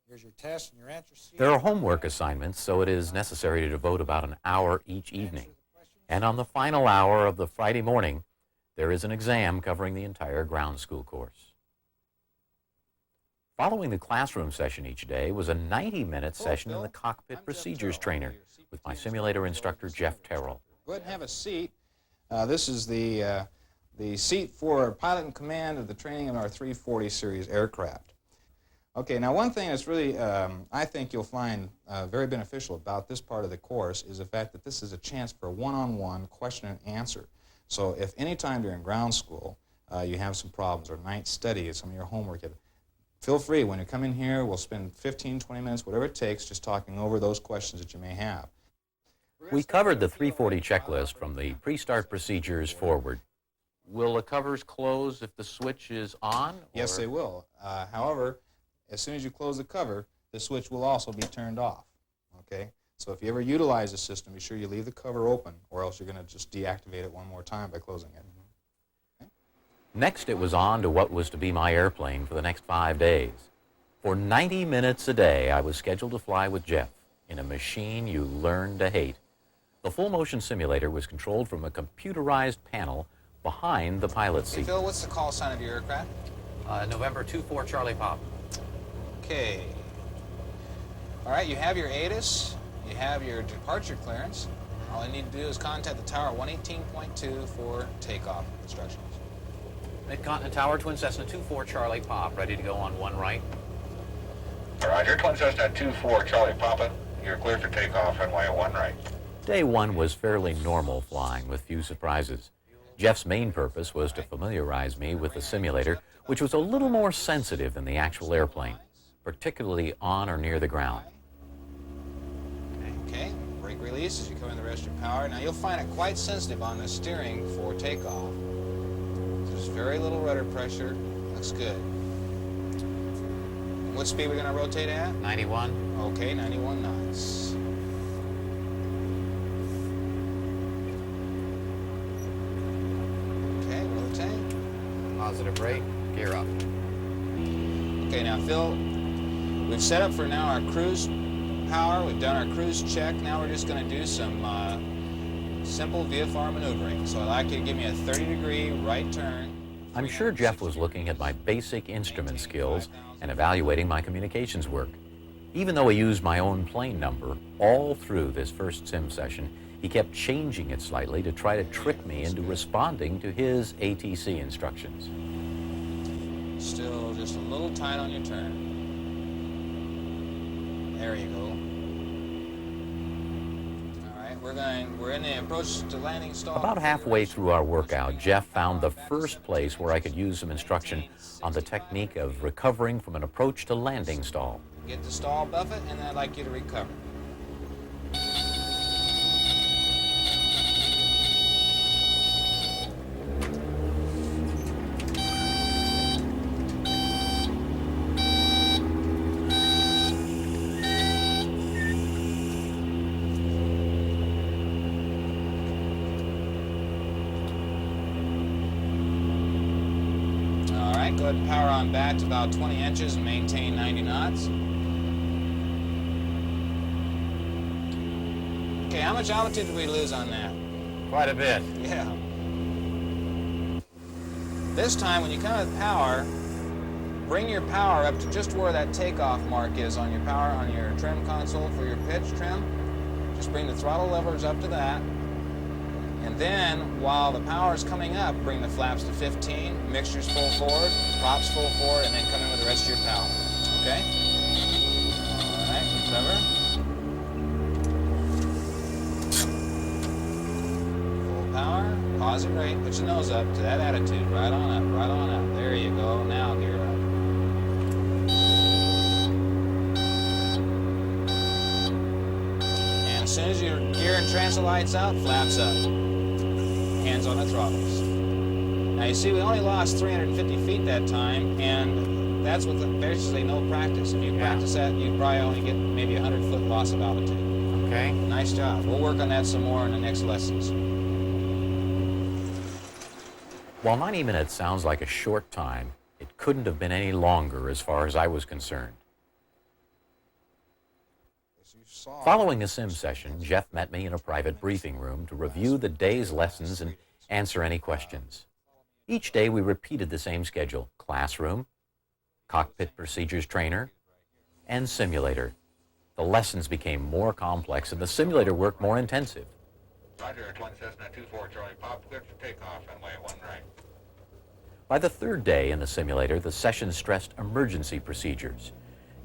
Here's your test and your answer C. There are homework assignments, so it is necessary to devote about an hour each evening. And on the final hour of the Friday morning, there is an exam covering the entire ground school course. Following the classroom session each day was a 90-minute session in the cockpit procedures trainer with my simulator instructor, Jeff Terrell. Go ahead and have a seat. This is the seat for pilot in command of the training of our 340 series aircraft. Okay, now one thing that's really, I think you'll find very beneficial about this part of the course is the fact that this is a chance for a one-on-one question and answer. So if any time during ground school you have some problems or night study or some of your homework, feel free. When you come in here, we'll spend 15, 20 minutes, whatever it takes, just talking over those questions that you may have. We covered the 340 checklist from the pre-start procedures forward. Will the covers close if the switch is on? Yes, they will. However, as soon as you close the cover, the switch will also be turned off. Okay? So if you ever utilize the system, be sure you leave the cover open, or else you're going to just deactivate it one more time by closing it. Okay? Next, it was on to what was to be my airplane for the next 5 days. For 90 minutes a day, I was scheduled to fly with Jeff in a machine you learn to hate. The full-motion simulator was controlled from a computerized panel behind the pilot's seat. Hey, Phil, what's the call sign of your aircraft? November 24 Charlie Pop. Okay. All right, you have your ATIS. You have your departure clearance. All you need to do is contact the tower 118.2 for takeoff instructions. Mid-Continent Tower, Twin Cessna 24 Charlie Pop, ready to go on one right. Roger, Twin Cessna 24 Charlie Papa. You're clear for takeoff runway 1 right. Day one was fairly normal flying with few surprises. Jeff's main purpose was to familiarize me with the simulator, which was a little more sensitive than the actual airplane, particularly on or near the ground. Okay, brake release as you come in the rest of your power. Now you'll find it quite sensitive on the steering for takeoff. There's very little rudder pressure. Looks good. What speed are we going to rotate at? 91. Okay, 91 knots. Okay, rotate. Positive brake, gear up. Okay, now Phil, we've set up for now our cruise power. We've done our cruise check. Now we're just going to do some simple VFR maneuvering. So I'd like you to give me a 30-degree right turn. I'm sure Jeff was looking at my basic instrument skills and evaluating my communications work. Even though he used my own plane number all through this first sim session, he kept changing it slightly to try to trick me into responding to his ATC instructions. Still just a little tight on your turn. There you go. All right, we're in the approach to landing stall. About halfway through our workout, Jeff found the first place where I could use some instruction on the technique of recovering from an approach to landing stall. Get the stall buffet, and then I'd like you to recover. Go ahead and power on back to about 20 inches and maintain 90 knots. Okay, how much altitude did we lose on that? Quite a bit. Yeah. This time, when you come with power, bring your power up to just where that takeoff mark is on your power, on your trim console for your pitch trim. Just bring the throttle levers up to that. And then, while the power is coming up, bring the flaps to 15, mixtures full forward, props full forward, and then come in with the rest of your power. Okay? All right, recover. Full power, positive rate, put your nose up to that attitude, right on up, right on up. There you go, now gear up. And as soon as your gear and transit lights out, flaps up. Hands on the throttles. Now you see we only lost 350 feet that time, and that's with basically no practice. If you practice that, you'd probably only get maybe 100-foot loss of altitude. Okay. Nice job. We'll work on that some more in the next lessons. While 90 minutes sounds like a short time, it couldn't have been any longer as far as I was concerned. Following the sim session, Jeff met me in a private briefing room to review the day's lessons and answer any questions. Each day we repeated the same schedule: classroom, cockpit procedures trainer, and simulator. The lessons became more complex and the simulator work more intensive. Roger, Twin Cessna 24 Charlie Pop, cleared for takeoff, runway 1 right. By the third day in the simulator, the session stressed emergency procedures.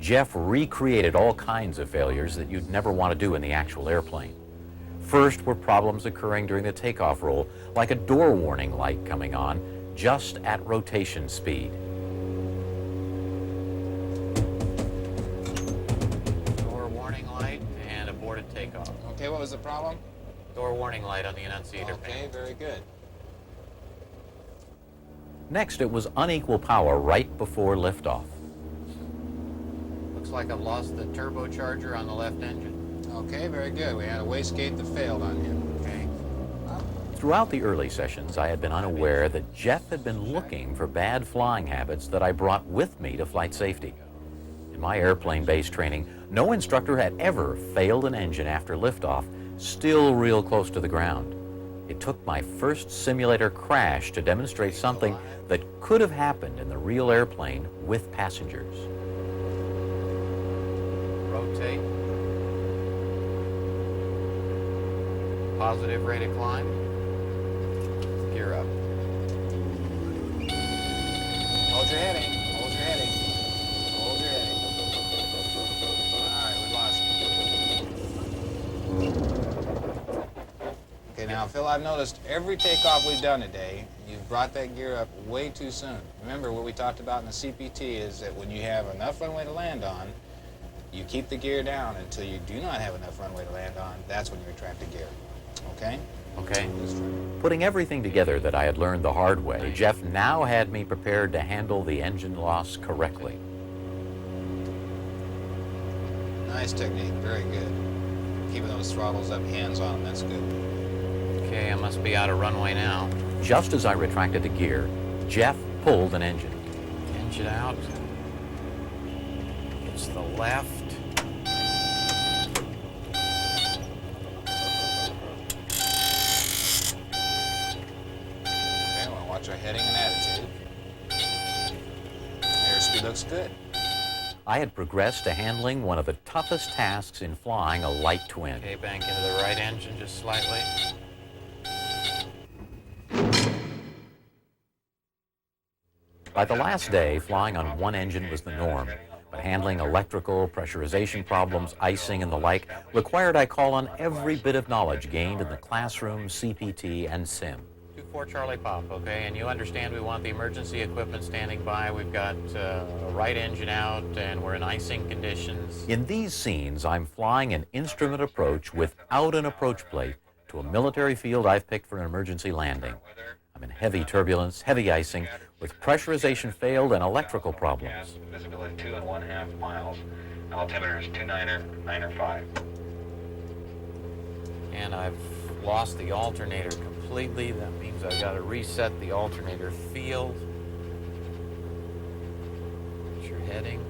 Jeff recreated all kinds of failures that you'd never want to do in the actual airplane. First were problems occurring during the takeoff roll, like a door warning light coming on just at rotation speed. Door warning light and aborted takeoff. Okay, what was the problem? Door warning light on the annunciator Okay, panel. very good. Next, it was unequal power right before liftoff. Looks like I've lost the turbocharger on the left engine. Okay, very good. We had a wastegate that failed on him. Okay. Throughout the early sessions, I had been unaware that Jeff had been looking for bad flying habits that I brought with me to flight safety. In my airplane-based training, no instructor had ever failed an engine after liftoff, still real close to the ground. It took my first simulator crash to demonstrate something that could have happened in the real airplane with passengers. Rotate. Positive rate of climb. Gear up. Hold your heading. Hold your heading. Hold your heading. All right, we lost it. Okay, now, Phil, I've noticed every takeoff we've done today, you've brought that gear up way too soon. Remember, what we talked about in the CPT is that when you have enough runway to land on, you keep the gear down until you do not have enough runway to land on. That's when you retract the gear. Okay? Okay. Putting everything together that I had learned the hard way, Jeff now had me prepared to handle the engine loss correctly. Nice technique. Very good. Keeping those throttles up, hands on them. That's good. Okay, I must be out of runway now. Just as I retracted the gear, Jeff pulled an engine. Engine out. It's the left. Okay, I want to watch our heading and attitude. Airspeed looks good. I had progressed to handling one of the toughest tasks in flying a light twin. Okay, bank into the right engine just slightly. By the last day, flying on one engine was the norm, but handling electrical, pressurization problems, icing, and the like required I call on every bit of knowledge gained in the classroom, CPT, and sim. 24 Charlie Pop, okay, and you understand we want the emergency equipment standing by. We've got a right engine out, and we're in icing conditions. In these scenes, I'm flying an instrument approach without an approach plate to a military field I've picked for an emergency landing. I'm in heavy turbulence, heavy icing, with pressurization failed and electrical problems. Visibility 2.5 miles. Altimeter is 295. And I've lost the alternator completely. That means I've got to reset the alternator field. What's your heading?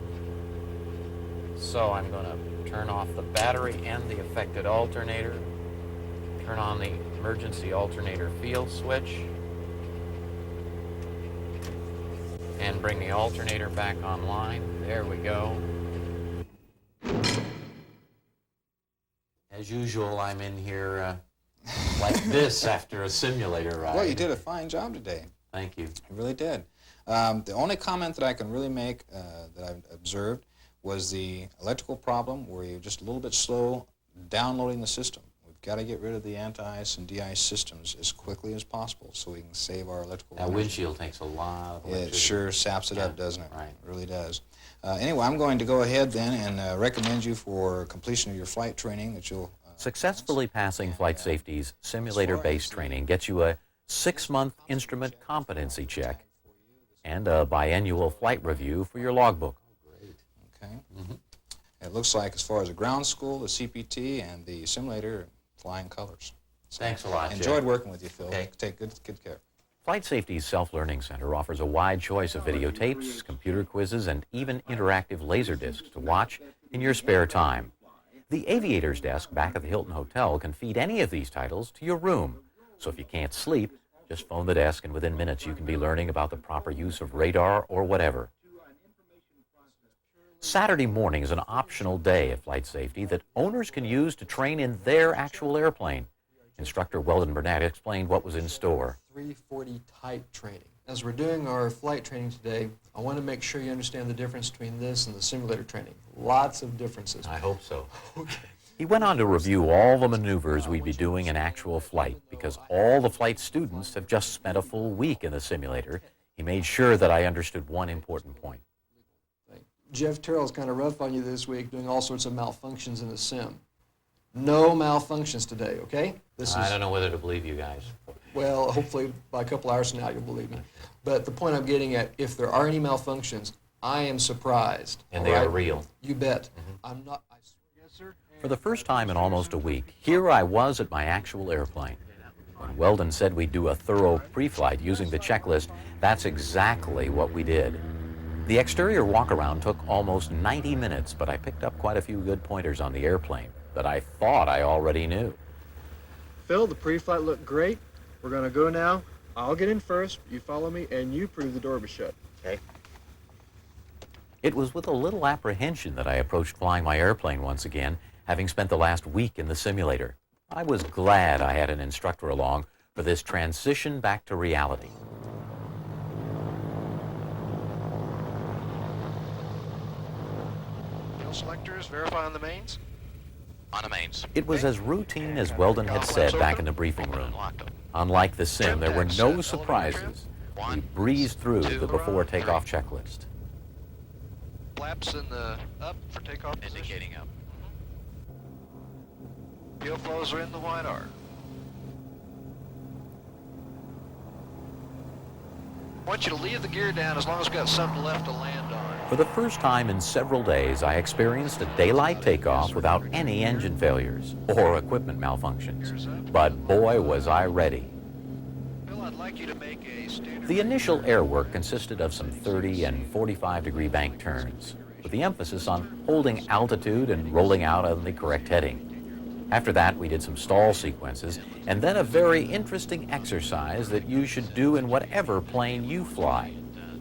So I'm going to turn off the battery and the affected alternator. Turn on the emergency alternator field switch. And bring the alternator back online. There we go. As usual, I'm in here like this after a simulator ride. Well, you did a fine job today. Thank you. You really did. The only comment that I can really make that I've observed was the electrical problem where you're just a little bit slow downloading the system. We've got to get rid of the anti-ice and de-ice systems as quickly as possible so we can save our electrical That energy. windshield takes a lot of electricity. It sure saps it up, doesn't it? Right. It really does. Anyway, I'm going to go ahead then and recommend you for completion of your flight training that you'll... Successfully passing Flight Safety's simulator-based training gets you a 6-month instrument competency check and a biannual flight review for your logbook. Okay. It looks like as far as the ground school, the CPT, and the simulator, flying colors. So Thanks a lot, enjoyed Jeff. working with you, Phil. Okay. Take good care. Flight Safety's Self-Learning Center offers a wide choice of videotapes, computer quizzes, and even interactive laser discs to watch in your spare time. The Aviator's Desk back at the Hilton Hotel can feed any of these titles to your room. So if you can't sleep, just phone the desk and within minutes you can be learning about the proper use of radar or whatever. Saturday morning is an optional day at Flight Safety that owners can use to train in their actual airplane. Instructor Weldon Burnett explained what was in store. 340 type training. As we're doing our flight training today, I want to make sure you understand the difference between this and the simulator training. Lots of differences. I hope so. Okay. He went on to review all the maneuvers we'd be doing in actual flight. Because all the flight students have just spent a full week in the simulator, he made sure that I understood one important point. Jeff Terrell's kind of rough on you this week, doing all sorts of malfunctions in the sim. No malfunctions today, okay? I don't know whether to believe you guys. Well, hopefully by a couple hours from now you'll believe me. But the point I'm getting at, if there are any malfunctions, I am surprised. And they are real. You bet. I'm not. Yes, sir. For the first time in almost a week, here I was at my actual airplane. When Weldon said we'd do a thorough pre-flight using the checklist, that's exactly what we did. The exterior walk-around took almost 90 minutes, but I picked up quite a few good pointers on the airplane that I thought I already knew. Phil, the pre-flight looked great. We're going to go now. I'll get in first, you follow me, and you prove the door was shut. Okay. It was with a little apprehension that I approached flying my airplane once again, having spent the last week in the simulator. I was glad I had an instructor along for this transition back to reality. Selectors, verify on the mains. On the mains. It was as routine as Weldon had said back in the briefing room. Unlike the sim, there were no surprises. We breezed through the before takeoff checklist. Flaps in the up for takeoff Indicating up. Fuel flows are in the wide arc. I want you to leave the gear down as long as we've got something left to land on. For the first time in several days, I experienced a daylight takeoff without any engine failures or equipment malfunctions. But boy, was I ready. Phil, I'd like you to make a standard... The initial air work consisted of some 30 and 45-degree bank turns, with the emphasis on holding altitude and rolling out on the correct heading. After that, we did some stall sequences, and then a very interesting exercise that you should do in whatever plane you fly.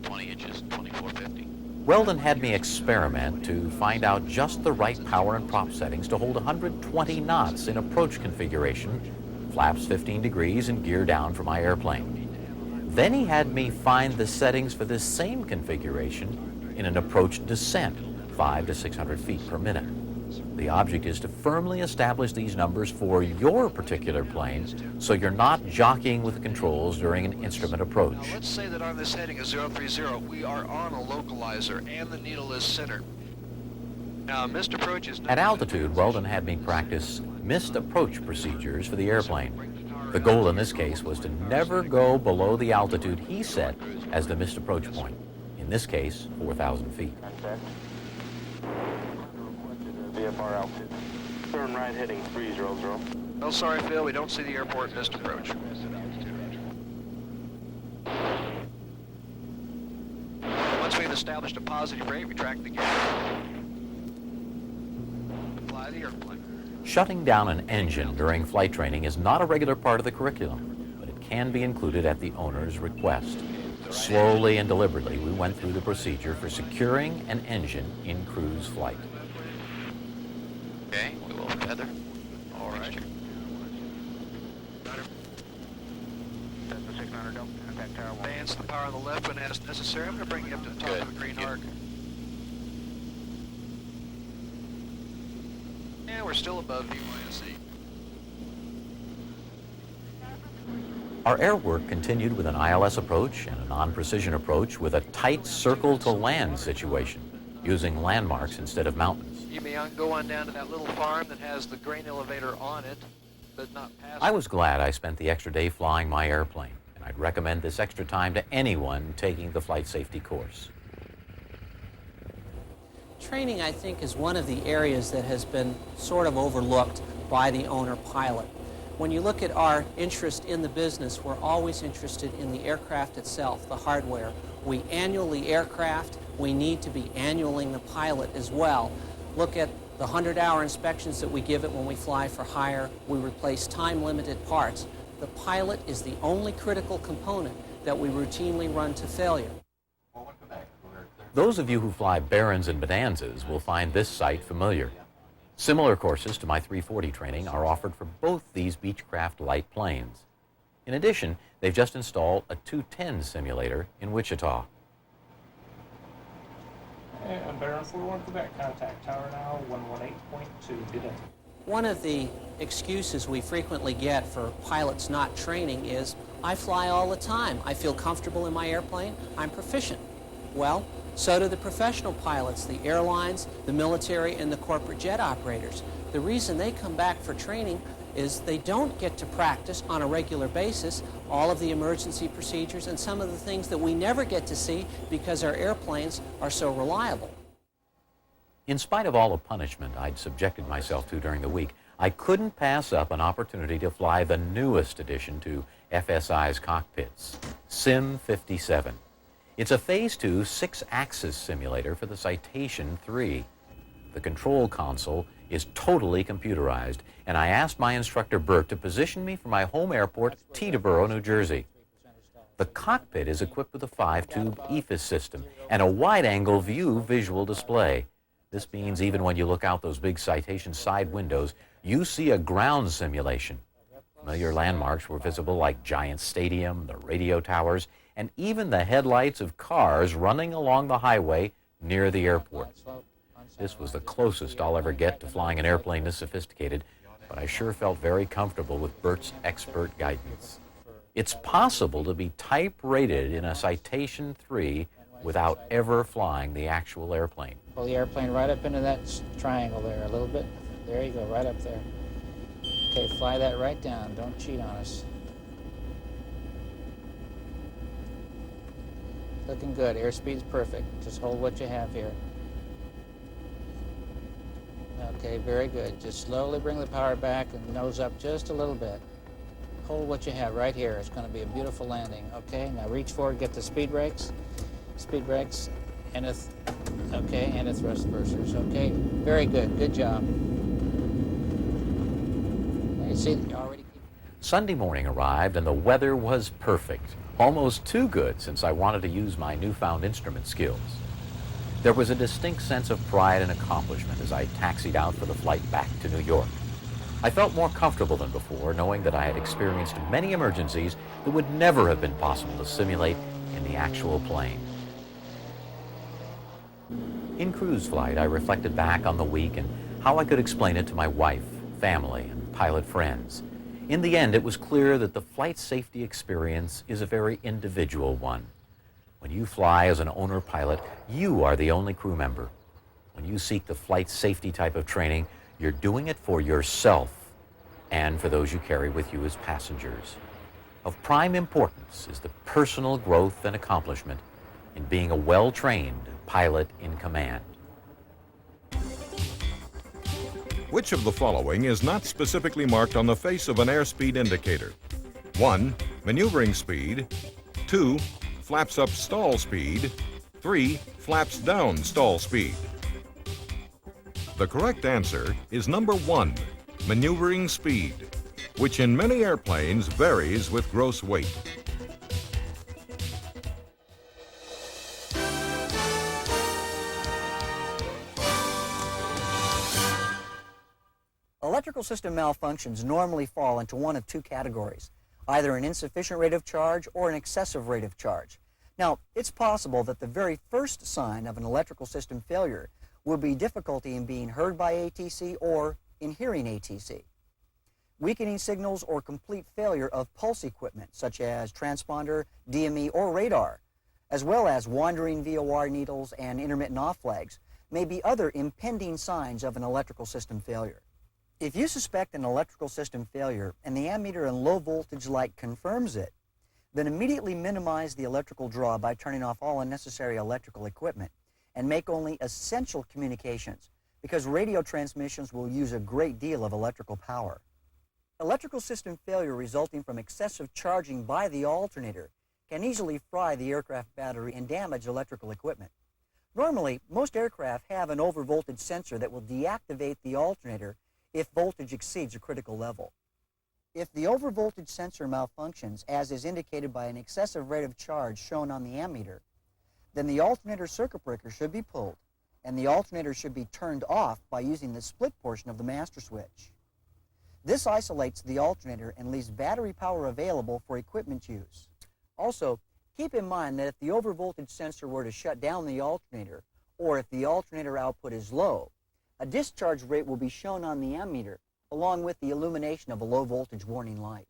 20 inches, 2450. Weldon had me experiment to find out just the right power and prop settings to hold 120 knots in approach configuration, flaps 15 degrees and gear down for my airplane. Then he had me find the settings for this same configuration in an approach descent, 500 to 600 feet per minute. The object is to firmly establish these numbers for your particular plane so you're not jockeying with the controls during an instrument approach. Now let's say that on this heading of 030, we are on a localizer and the needle is centered. Now missed approach is... At altitude, Weldon had me practice missed approach procedures for the airplane. The goal in this case was to never go below the altitude he set as the missed approach point. In this case, 4,000 feet. VFR altitude. Turn right heading 300. No, sorry, Phil, we don't see the airport missed approach. Once we've established a positive rate, retract the gear. Fly the airplane. Shutting down an engine during flight training is not a regular part of the curriculum, but it can be included at the owner's request. Slowly and deliberately, we went through the procedure for securing an engine in cruise flight. Okay, we will feather. All right. Tower, don't contact Tower 1. Advance the power on the left when as necessary. I'm going to bring you up to the top of the green arc. And we're still above VYSE. Our air work continued with an ILS approach and a non-precision approach with a tight circle-to-land situation, using landmarks instead of mountains. You may go on down to that little farm that has the grain elevator on it, but not past I was glad I spent the extra day flying my airplane, and I'd recommend this extra time to anyone taking the flight safety course. Training, I think, is one of the areas that has been sort of overlooked by the owner pilot. When you look at our interest in the business, we're always interested in the aircraft itself, the hardware. We annual the aircraft. We need to be annualing the pilot as well. Look at the 100-hour inspections that we give it when we fly for hire. We replace time-limited parts. The pilot is the only critical component that we routinely run to failure. Those of you who fly Barons and Bonanzas will find this site familiar. Similar courses to my 340 training are offered for both these Beechcraft light planes. In addition, they've just installed a 210 simulator in Wichita. Baron 41 Quebec, contact Tower now 118.2, good day. One of the excuses we frequently get for pilots not training is, I fly all the time. I feel comfortable in my airplane. I'm proficient. Well, so do the professional pilots, the airlines, the military, and the corporate jet operators. The reason they come back for training is they don't get to practice on a regular basis all of the emergency procedures and some of the things that we never get to see because our airplanes are so reliable. In spite of all the punishment I'd subjected myself to during the week, I couldn't pass up an opportunity to fly the newest addition to FSI's cockpits, Sim 57. It's a Phase 2 6-axis simulator for the Citation III. The control console is totally computerized, and I asked my instructor Bert to position me for my home airport, Teterboro, New Jersey. The cockpit is equipped with a 5-tube EFIS system and a wide-angle view visual display. This means even when you look out those big Citation side windows, you see a ground simulation. Familiar landmarks were visible like Giant Stadium, the radio towers, and even the headlights of cars running along the highway near the airport. This was the closest I'll ever get to flying an airplane this sophisticated, but I sure felt very comfortable with Bert's expert guidance. It's possible to be type-rated in a Citation III without ever flying the actual airplane. Pull the airplane right up into that triangle there a little bit. There you go, right up there. Okay, fly that right down. Don't cheat on us. Looking good. Airspeed's perfect. Just hold what you have here. Okay, very good. Just slowly bring the power back and nose up just a little bit. Hold what you have right here. It's going to be a beautiful landing. Okay, now reach forward, get the speed brakes. Speed brakes and a thrust reversers. Okay, very good. Good job. Now you see that you already keep... Sunday morning arrived and the weather was perfect. Almost too good since I wanted to use my newfound instrument skills. There was a distinct sense of pride and accomplishment as I taxied out for the flight back to New York. I felt more comfortable than before, knowing that I had experienced many emergencies that would never have been possible to simulate in the actual plane. In cruise flight, I reflected back on the week and how I could explain it to my wife, family, and pilot friends. In the end, it was clear that the flight safety experience is a very individual one. When you fly as an owner pilot, you are the only crew member. When you seek the flight safety type of training, you're doing it for yourself and for those you carry with you as passengers. Of prime importance is the personal growth and accomplishment in being a well-trained pilot in command. Which of the following is not specifically marked on the face of an airspeed indicator? 1. Maneuvering speed. 2. Flaps up stall speed. 3. Flaps down stall speed. The correct answer is number 1, maneuvering speed, which in many airplanes varies with gross weight. Electrical system malfunctions normally fall into one of two categories. either an insufficient rate of charge or an excessive rate of charge. Now, it's possible that the very first sign of an electrical system failure will be difficulty in being heard by ATC or in hearing ATC. Weakening signals or complete failure of pulse equipment, such as transponder, DME, or radar, as well as wandering VOR needles and intermittent off flags, may be other impending signs of an electrical system failure. If you suspect an electrical system failure and the ammeter and low voltage light confirms it, then immediately minimize the electrical draw by turning off all unnecessary electrical equipment and make only essential communications, because radio transmissions will use a great deal of electrical power. Electrical system failure resulting from excessive charging by the alternator can easily fry the aircraft battery and damage electrical equipment. Normally, most aircraft have an overvoltage sensor that will deactivate the alternator if voltage exceeds a critical level. If the overvoltage sensor malfunctions, as is indicated by an excessive rate of charge shown on the ammeter, then the alternator circuit breaker should be pulled, and the alternator should be turned off by using the split portion of the master switch. This isolates the alternator and leaves battery power available for equipment use. Also, keep in mind that if the overvoltage sensor were to shut down the alternator, or if the alternator output is low, a discharge rate will be shown on the ammeter, along with the illumination of a low voltage warning light.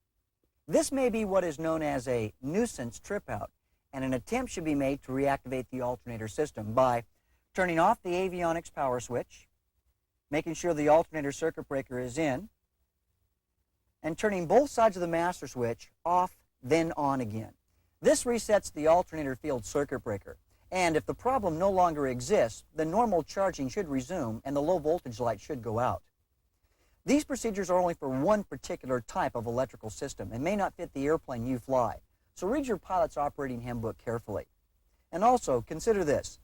This may be what is known as a nuisance trip out, and an attempt should be made to reactivate the alternator system by turning off the avionics power switch, making sure the alternator circuit breaker is in, and turning both sides of the master switch off, then on again. This resets the alternator field circuit breaker, and if the problem no longer exists, the normal charging should resume and the low voltage light should go out. These procedures are only for one particular type of electrical system and may not fit the airplane you fly, so read your pilot's operating handbook carefully. And also, consider this,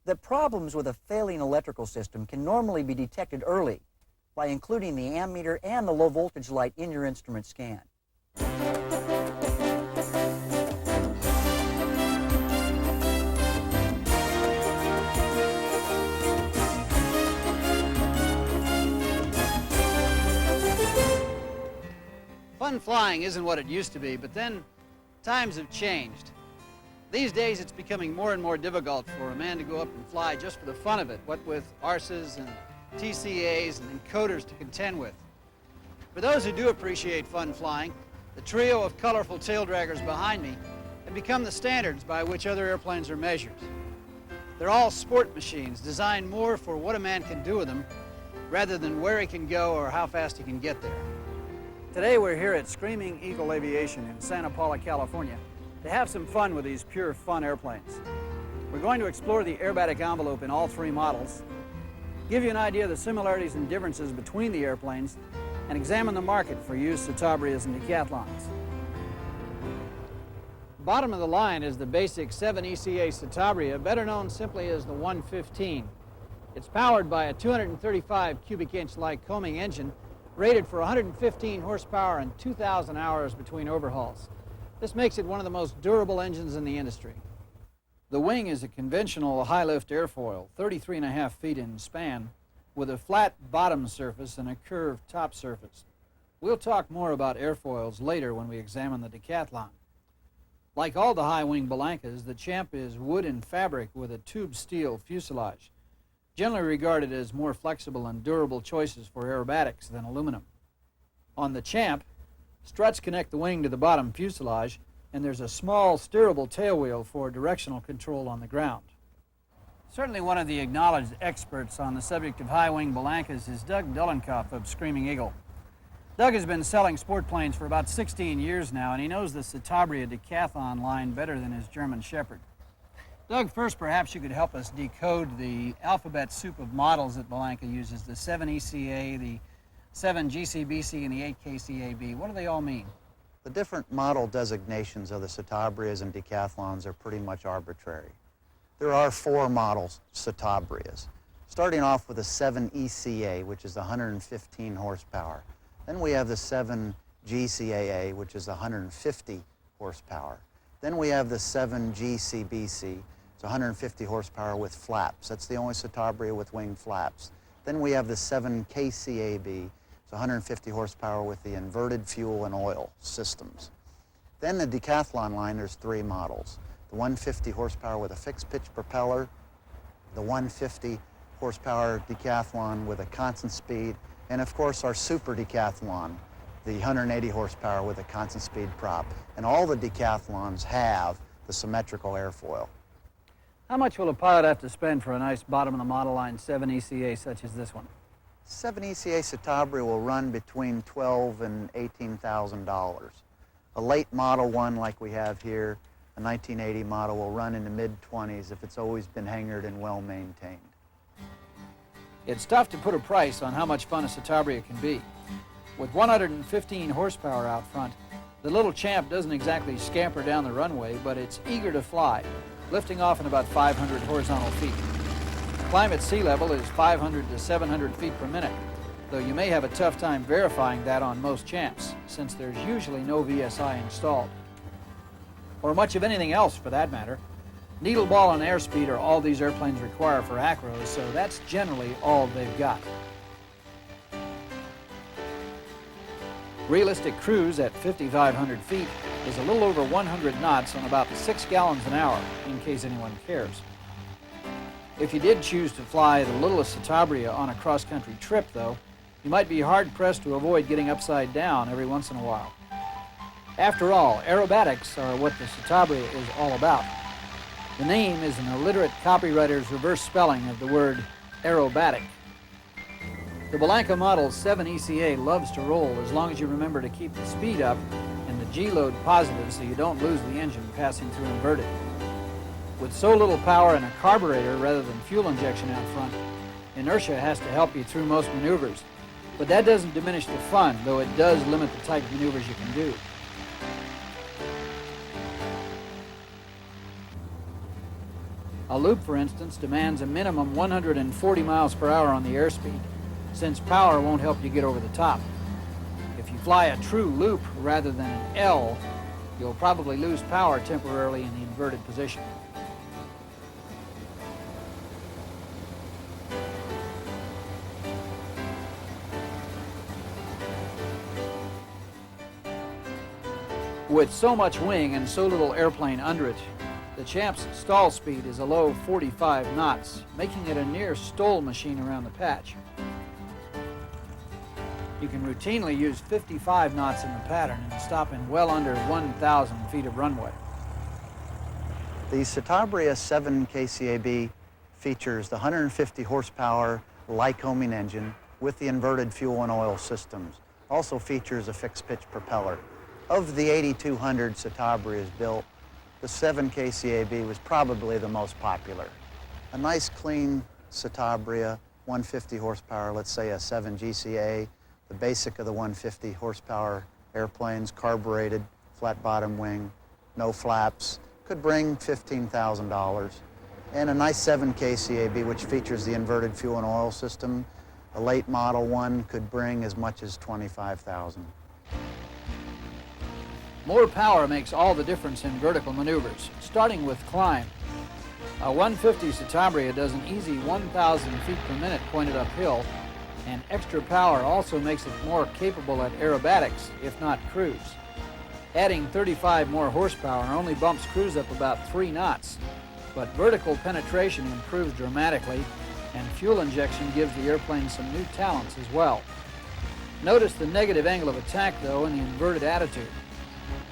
that problems with a failing electrical system can normally be detected early by including the ammeter and the low voltage light in your instrument scan. Fun flying isn't what it used to be, but then times have changed. These days it's becoming more and more difficult for a man to go up and fly just for the fun of it, what with ARSAs and TCAs and encoders to contend with. For those who do appreciate fun flying, the trio of colorful tail draggers behind me have become the standards by which other airplanes are measured. They're all sport machines designed more for what a man can do with them rather than where he can go or how fast he can get there. Today we're here at Screaming Eagle Aviation in Santa Paula, California to have some fun with these pure fun airplanes. We're going to explore the aerobatic envelope in all three models, give you an idea of the similarities and differences between the airplanes, and examine the market for used Citabrias and Decathlons. Bottom of the line is the basic 7 ECA Citabria, better known simply as the 115. It's powered by a 235 cubic inch Lycoming engine rated for 115 horsepower and 2,000 hours between overhauls. This makes it one of the most durable engines in the industry. The wing is a conventional high-lift airfoil, 33.5 feet in span, with a flat bottom surface and a curved top surface. We'll talk more about airfoils later when we examine the Decathlon. Like all the high-wing Balancas, the Champ is wood and fabric with a tube steel fuselage, generally regarded as more flexible and durable choices for aerobatics than aluminum. On the Champ, struts connect the wing to the bottom fuselage, and there's a small steerable tailwheel for directional control on the ground. Certainly one of the acknowledged experts on the subject of high-wing Balancas is Doug Dullenkopf of Screaming Eagle. Doug has been selling sport planes for about 16 years now, and he knows the Citabria Decathlon line better than his German Shepherd. Doug, first perhaps you could help us decode the alphabet soup of models that Balanca uses, the 7 ECA, the 7 GCBC, and the 8 KCAB. What do they all mean? The different model designations of the Citabrias and Decathlons are pretty much arbitrary. There are 4 models Citabrias, starting off with the 7 ECA, which is 115 horsepower. Then we have the 7 GCAA, which is 150 horsepower. Then we have the 7 GCBC, it's 150 horsepower with flaps. That's the only Citabria with wing flaps. Then we have the 7 KCAB, it's 150 horsepower with the inverted fuel and oil systems. Then the decathlon line, there's 3 models. The 150 horsepower with a fixed pitch propeller, the 150 horsepower decathlon with a constant speed, and of course our super decathlon, the 180 horsepower with a constant speed prop. And all the decathlons have the symmetrical airfoil. How much will a pilot have to spend for a nice bottom-of-the-model line 7 ECA such as this one? 7 ECA Citabria will run between $12,000 and $18,000. A late model one like we have here, a 1980 model, will run in the mid-20s if it's always been hangared and well maintained. It's tough to put a price on how much fun a Citabria can be. With 115 horsepower out front, the little champ doesn't exactly scamper down the runway, but it's eager to fly, lifting off in about 500 horizontal feet. Climb at sea level is 500 to 700 feet per minute, though you may have a tough time verifying that on most champs, since there's usually no VSI installed. Or much of anything else, for that matter. Needle ball and airspeed are all these airplanes require for acros, so that's generally all they've got. Realistic cruise at 5,500 feet is a little over 100 knots on about 6 gallons an hour, in case anyone cares. If you did choose to fly the littlest Citabria on a cross-country trip, though, you might be hard-pressed to avoid getting upside down every once in a while. After all, aerobatics are what the Citabria is all about. The name is an illiterate copywriter's reverse spelling of the word aerobatic. The Bellanca Model 7 ECA loves to roll as long as you remember to keep the speed up and the G-load positive so you don't lose the engine passing through inverted. With so little power and a carburetor rather than fuel injection out front, inertia has to help you through most maneuvers. But that doesn't diminish the fun, though it does limit the type of maneuvers you can do. A loop, for instance, demands a minimum 140 miles per hour on the airspeed, since power won't help you get over the top. If you fly a true loop rather than an L, you'll probably lose power temporarily in the inverted position. With so much wing and so little airplane under it, the Champ's stall speed is a low 45 knots, making it a near stole machine around the patch. You can routinely use 55 knots in the pattern and stop in well under 1,000 feet of runway. The Citabria 7 KCAB features the 150 horsepower Lycoming engine with the inverted fuel and oil systems. Also features a fixed pitch propeller. Of the 8,200 Citabrias built, the 7 KCAB was probably the most popular. A nice clean Citabria, 150 horsepower, let's say a 7 GCA, the basic of the 150 horsepower airplanes, carbureted, flat bottom wing, no flaps, could bring $15,000. And a nice 7 KCAB, which features the inverted fuel and oil system, a late model one could bring as much as $25,000. More power makes all the difference in vertical maneuvers, starting with climb. A 150 Citabria does an easy 1,000 feet per minute pointed uphill, and extra power also makes it more capable at aerobatics, if not cruise. Adding 35 more horsepower only bumps cruise up about 3 knots, but vertical penetration improves dramatically, and fuel injection gives the airplane some new talents as well. Notice the negative angle of attack, though, in the inverted attitude.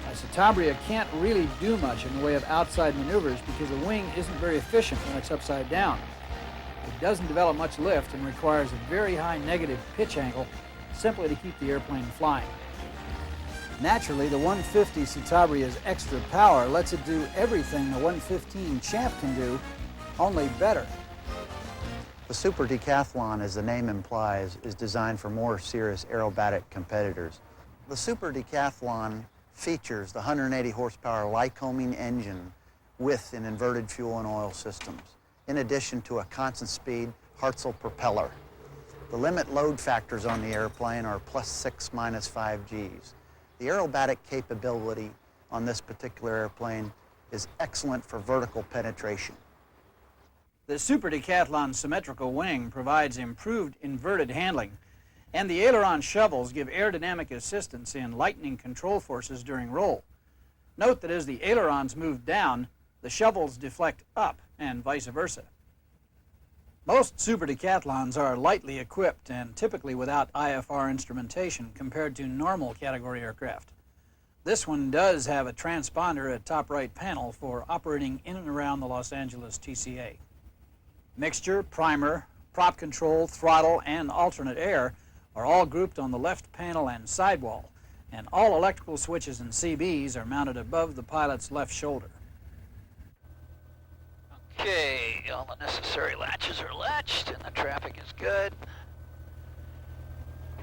A Citabria can't really do much in the way of outside maneuvers because the wing isn't very efficient when it's upside down. It doesn't develop much lift and requires a very high negative pitch angle simply to keep the airplane flying. Naturally, the 150 Citabria's extra power lets it do everything the 115 Champ can do, only better. The Super Decathlon, as the name implies, is designed for more serious aerobatic competitors. The Super Decathlon features the 180 horsepower Lycoming engine with an inverted fuel and oil systems, in addition to a constant speed Hartzell propeller. The limit load factors on the airplane are +6, -5 Gs. The aerobatic capability on this particular airplane is excellent for vertical penetration. The Super Decathlon symmetrical wing provides improved inverted handling, and the aileron shovels give aerodynamic assistance in lightening control forces during roll. Note that as the ailerons move down, the shovels deflect up and vice versa. Most Super Decathlons are lightly equipped and typically without IFR instrumentation compared to normal category aircraft. This one does have a transponder at top right panel for operating in and around the Los Angeles TCA. Mixture, primer, prop control, throttle, and alternate air are all grouped on the left panel and sidewall, and all electrical switches and CBs are mounted above the pilot's left shoulder. Okay, all the necessary latches are latched and the traffic is good.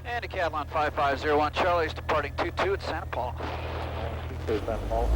And Decathlon 5501 Charlie is departing 22 at Santa Paula. Santa Paula.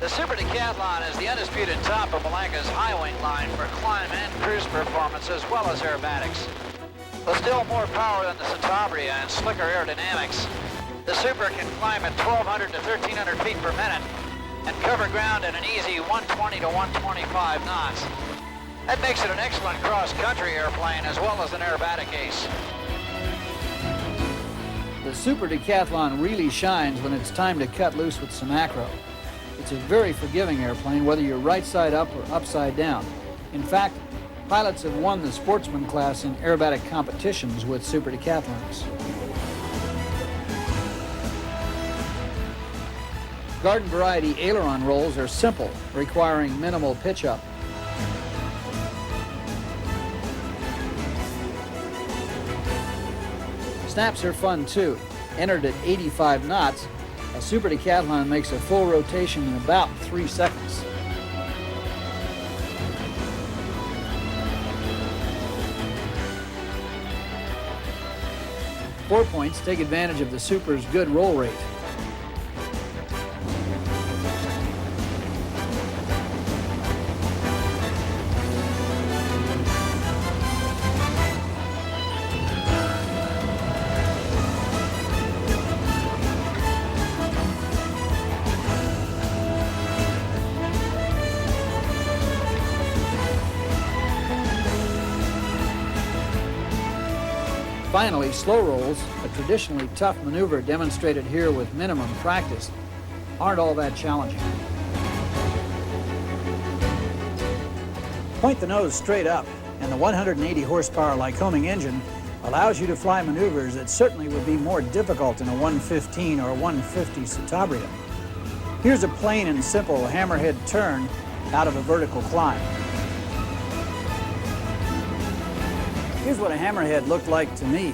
The Super Decathlon is the undisputed top of Malanka's high wing line for climb and cruise performance as well as aerobatics. With still more power than the Citabria and slicker aerodynamics, the Super can climb at 1,200 to 1,300 feet per minute and cover ground at an easy 120 to 125 knots. That makes it an excellent cross-country airplane as well as an aerobatic ace. The Super Decathlon really shines when it's time to cut loose with some acro. It's a very forgiving airplane, whether you're right side up or upside down. In fact, pilots have won the sportsman class in aerobatic competitions with Super Decathlons. Garden variety aileron rolls are simple, requiring minimal pitch up. Snaps are fun too. Entered at 85 knots, a Super Decathlon makes a full rotation in about 3 seconds. Four points take advantage of the Super's good roll rate. Finally, slow rolls, a traditionally tough maneuver demonstrated here with minimum practice, aren't all that challenging. Point the nose straight up, and the 180 horsepower Lycoming engine allows you to fly maneuvers that certainly would be more difficult in a 115 or 150 Citabria. Here's a plain and simple hammerhead turn out of a vertical climb. Here's what a hammerhead looked like to me.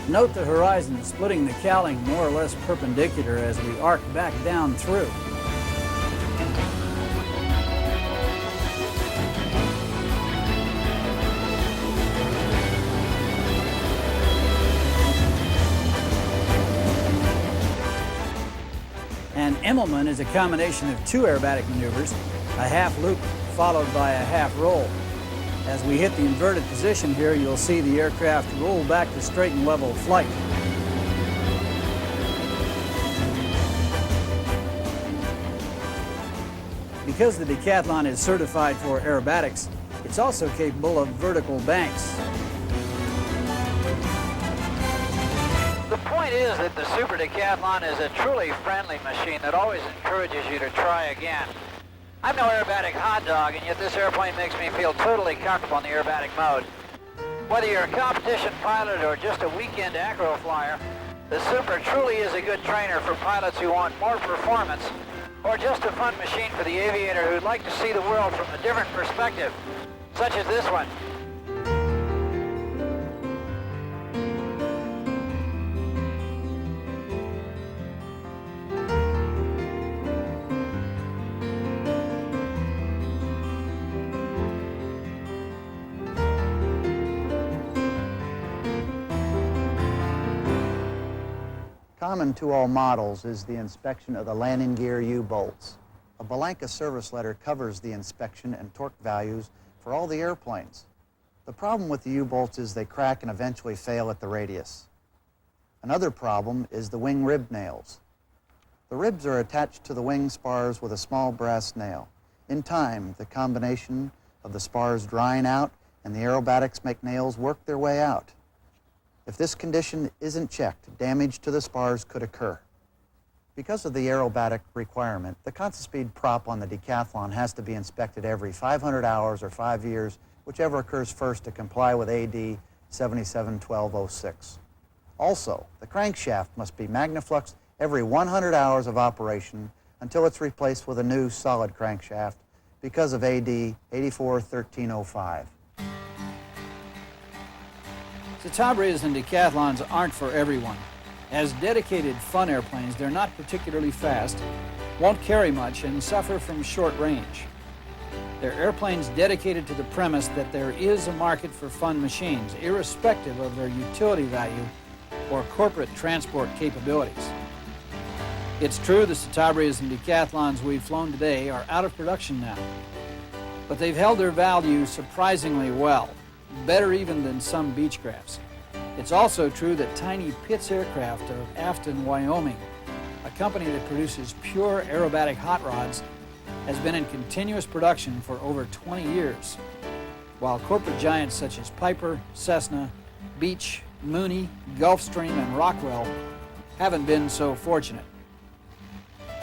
Note the horizon splitting the cowling more or less perpendicular as we arc back down through. An Immelman is a combination of two aerobatic maneuvers, a half loop followed by a half roll. As we hit the inverted position here, you'll see the aircraft roll back to straight and level flight. Because the Decathlon is certified for aerobatics, it's also capable of vertical banks. The point is that the Super Decathlon is a truly friendly machine that always encourages you to try again. I'm no aerobatic hot dog, and yet this airplane makes me feel totally comfortable in the aerobatic mode. Whether you're a competition pilot or just a weekend acro flyer, the Super truly is a good trainer for pilots who want more performance, or just a fun machine for the aviator who'd like to see the world from a different perspective, such as this one. Common to all models is the inspection of the landing gear U-bolts. A Balanka service letter covers the inspection and torque values for all the airplanes. The problem with the U-bolts is they crack and eventually fail at the radius. Another problem is the wing rib nails. The ribs are attached to the wing spars with a small brass nail. In time, the combination of the spars drying out and the aerobatics make nails work their way out. If this condition isn't checked, damage to the spars could occur. Because of the aerobatic requirement, the Consispeed prop on the Decathlon has to be inspected every 500 hours or 5 years, whichever occurs first to comply with AD 771206. Also, the crankshaft must be magnafluxed every 100 hours of operation until it's replaced with a new solid crankshaft because of AD 841305. Citabrias and Decathlons aren't for everyone. As dedicated fun airplanes, they're not particularly fast, won't carry much, and suffer from short range. They're airplanes dedicated to the premise that there is a market for fun machines, irrespective of their utility value or corporate transport capabilities. It's true the Citabrias and Decathlons we've flown today are out of production now, but they've held their value surprisingly well, better even than some Beechcrafts. It's also true that Tiny Pitts Aircraft of Afton, Wyoming, a company that produces pure aerobatic hot rods, has been in continuous production for over 20 years, while corporate giants such as Piper, Cessna, Beech, Mooney, Gulfstream, and Rockwell haven't been so fortunate.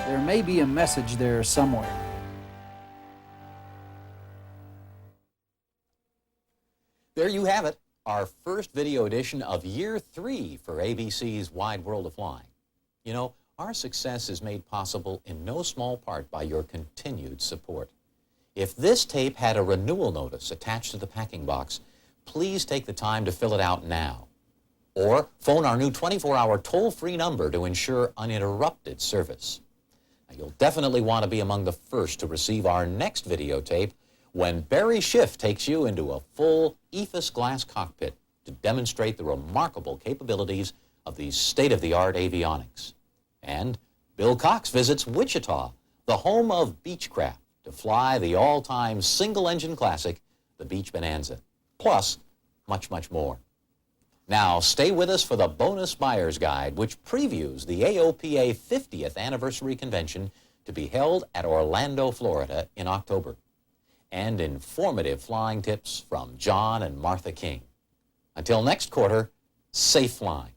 There may be a message there somewhere. There you have it, our first video edition of Year 3 for ABC's Wide World of Flying. You know, our success is made possible in no small part by your continued support. If this tape had a renewal notice attached to the packing box, please take the time to fill it out now. Or phone our new 24-hour toll-free number to ensure uninterrupted service. Now, you'll definitely want to be among the first to receive our next videotape when Barry Schiff takes you into a full EFIS glass cockpit to demonstrate the remarkable capabilities of these state-of-the-art avionics. And Bill Cox visits Wichita, the home of Beechcraft, to fly the all-time single-engine classic, the Beech Bonanza. Plus, much, much more. Now, stay with us for the bonus buyer's guide, which previews the AOPA 50th Anniversary Convention to be held at Orlando, Florida in October. And informative flying tips from John and Martha King. Until next quarter, safe flying.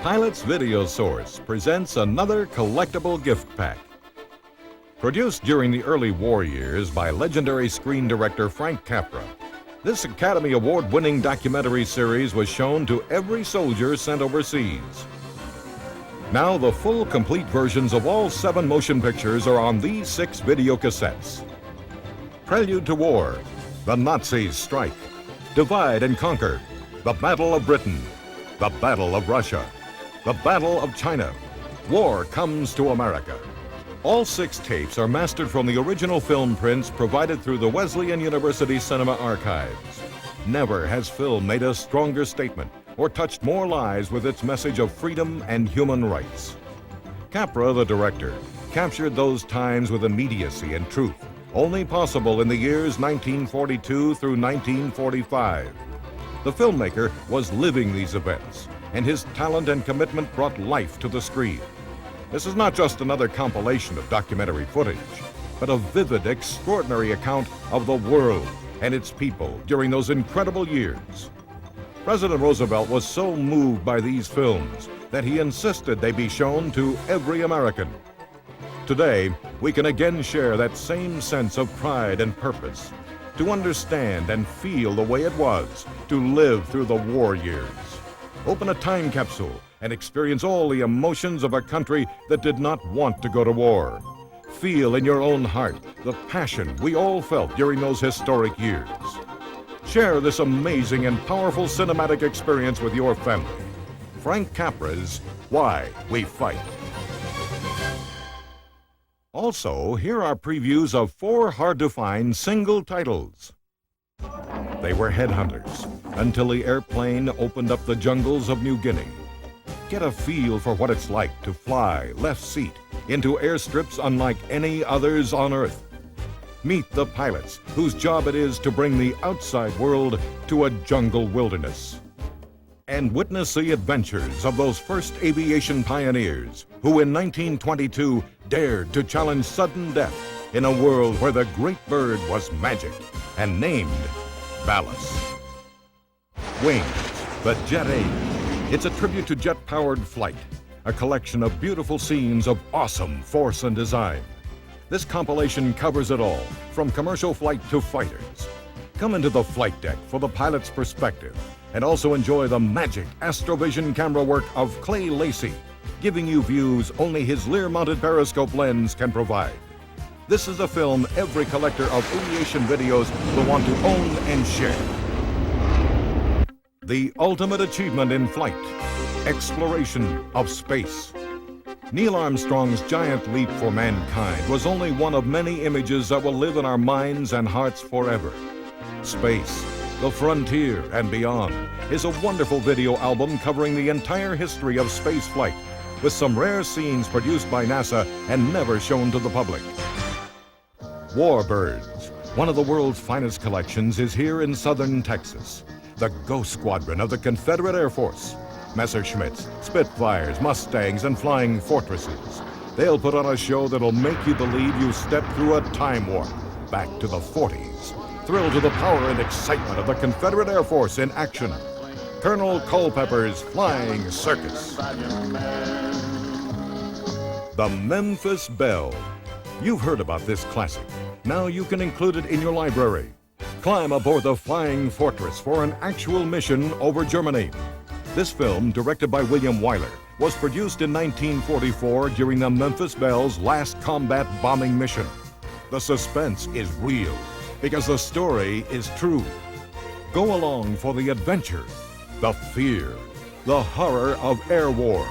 Pilot's Video Source presents another collectible gift pack. Produced during the early war years by legendary screen director Frank Capra, this Academy Award-winning documentary series was shown to every soldier sent overseas. Now the full, complete versions of all 7 motion pictures are on these 6 video cassettes. Prelude to War, The Nazis Strike, Divide and Conquer, The Battle of Britain, The Battle of Russia, The Battle of China, War Comes to America. All 6 tapes are mastered from the original film prints provided through the Wesleyan University Cinema Archives. Never has film made a stronger statement or touched more lives with its message of freedom and human rights. Capra, the director, captured those times with immediacy and truth, only possible in the years 1942 through 1945. The filmmaker was living these events, and his talent and commitment brought life to the screen. This is not just another compilation of documentary footage, but a vivid, extraordinary account of the world and its people during those incredible years. President Roosevelt was so moved by these films that he insisted they be shown to every American. Today, we can again share that same sense of pride and purpose, to understand and feel the way it was to live through the war years. Open a time capsule and experience all the emotions of a country that did not want to go to war. Feel in your own heart the passion we all felt during those historic years. Share this amazing and powerful cinematic experience with your family. Frank Capra's Why We Fight. Also, here are previews of 4 hard-to-find single titles. They were headhunters until the airplane opened up the jungles of New Guinea. Get a feel for what it's like to fly left seat into airstrips unlike any others on Earth. Meet the pilots whose job it is to bring the outside world to a jungle wilderness. And witness the adventures of those first aviation pioneers who in 1922 dared to challenge sudden death in a world where the great bird was magic and named Ballast. Wings, the Jet Age. It's a tribute to jet-powered flight, a collection of beautiful scenes of awesome force and design. This compilation covers it all, from commercial flight to fighters. Come into the flight deck for the pilot's perspective and also enjoy the magic Astrovision camera work of Clay Lacy, giving you views only his Lear-mounted periscope lens can provide. This is a film every collector of aviation videos will want to own and share. The ultimate achievement in flight, exploration of space. Neil Armstrong's giant leap for mankind was only one of many images that will live in our minds and hearts forever. Space, the frontier and beyond, is a wonderful video album covering the entire history of space flight, with some rare scenes produced by NASA and never shown to the public. Warbirds, one of the world's finest collections, is here in southern Texas. The Ghost Squadron of the Confederate Air Force. Messerschmitts, Spitfires, Mustangs, and Flying Fortresses. They'll put on a show that'll make you believe you stepped through a time warp back to the 40s. Thrill to the power and excitement of the Confederate Air Force in action. Colonel Culpepper's Flying Circus. The Memphis Belle. You've heard about this classic. Now you can include it in your library. Climb aboard the Flying Fortress for an actual mission over Germany. This film, directed by William Wyler, was produced in 1944 during the Memphis Belle's last combat bombing mission. The suspense is real because the story is true. Go along for the adventure, the fear, the horror of air war.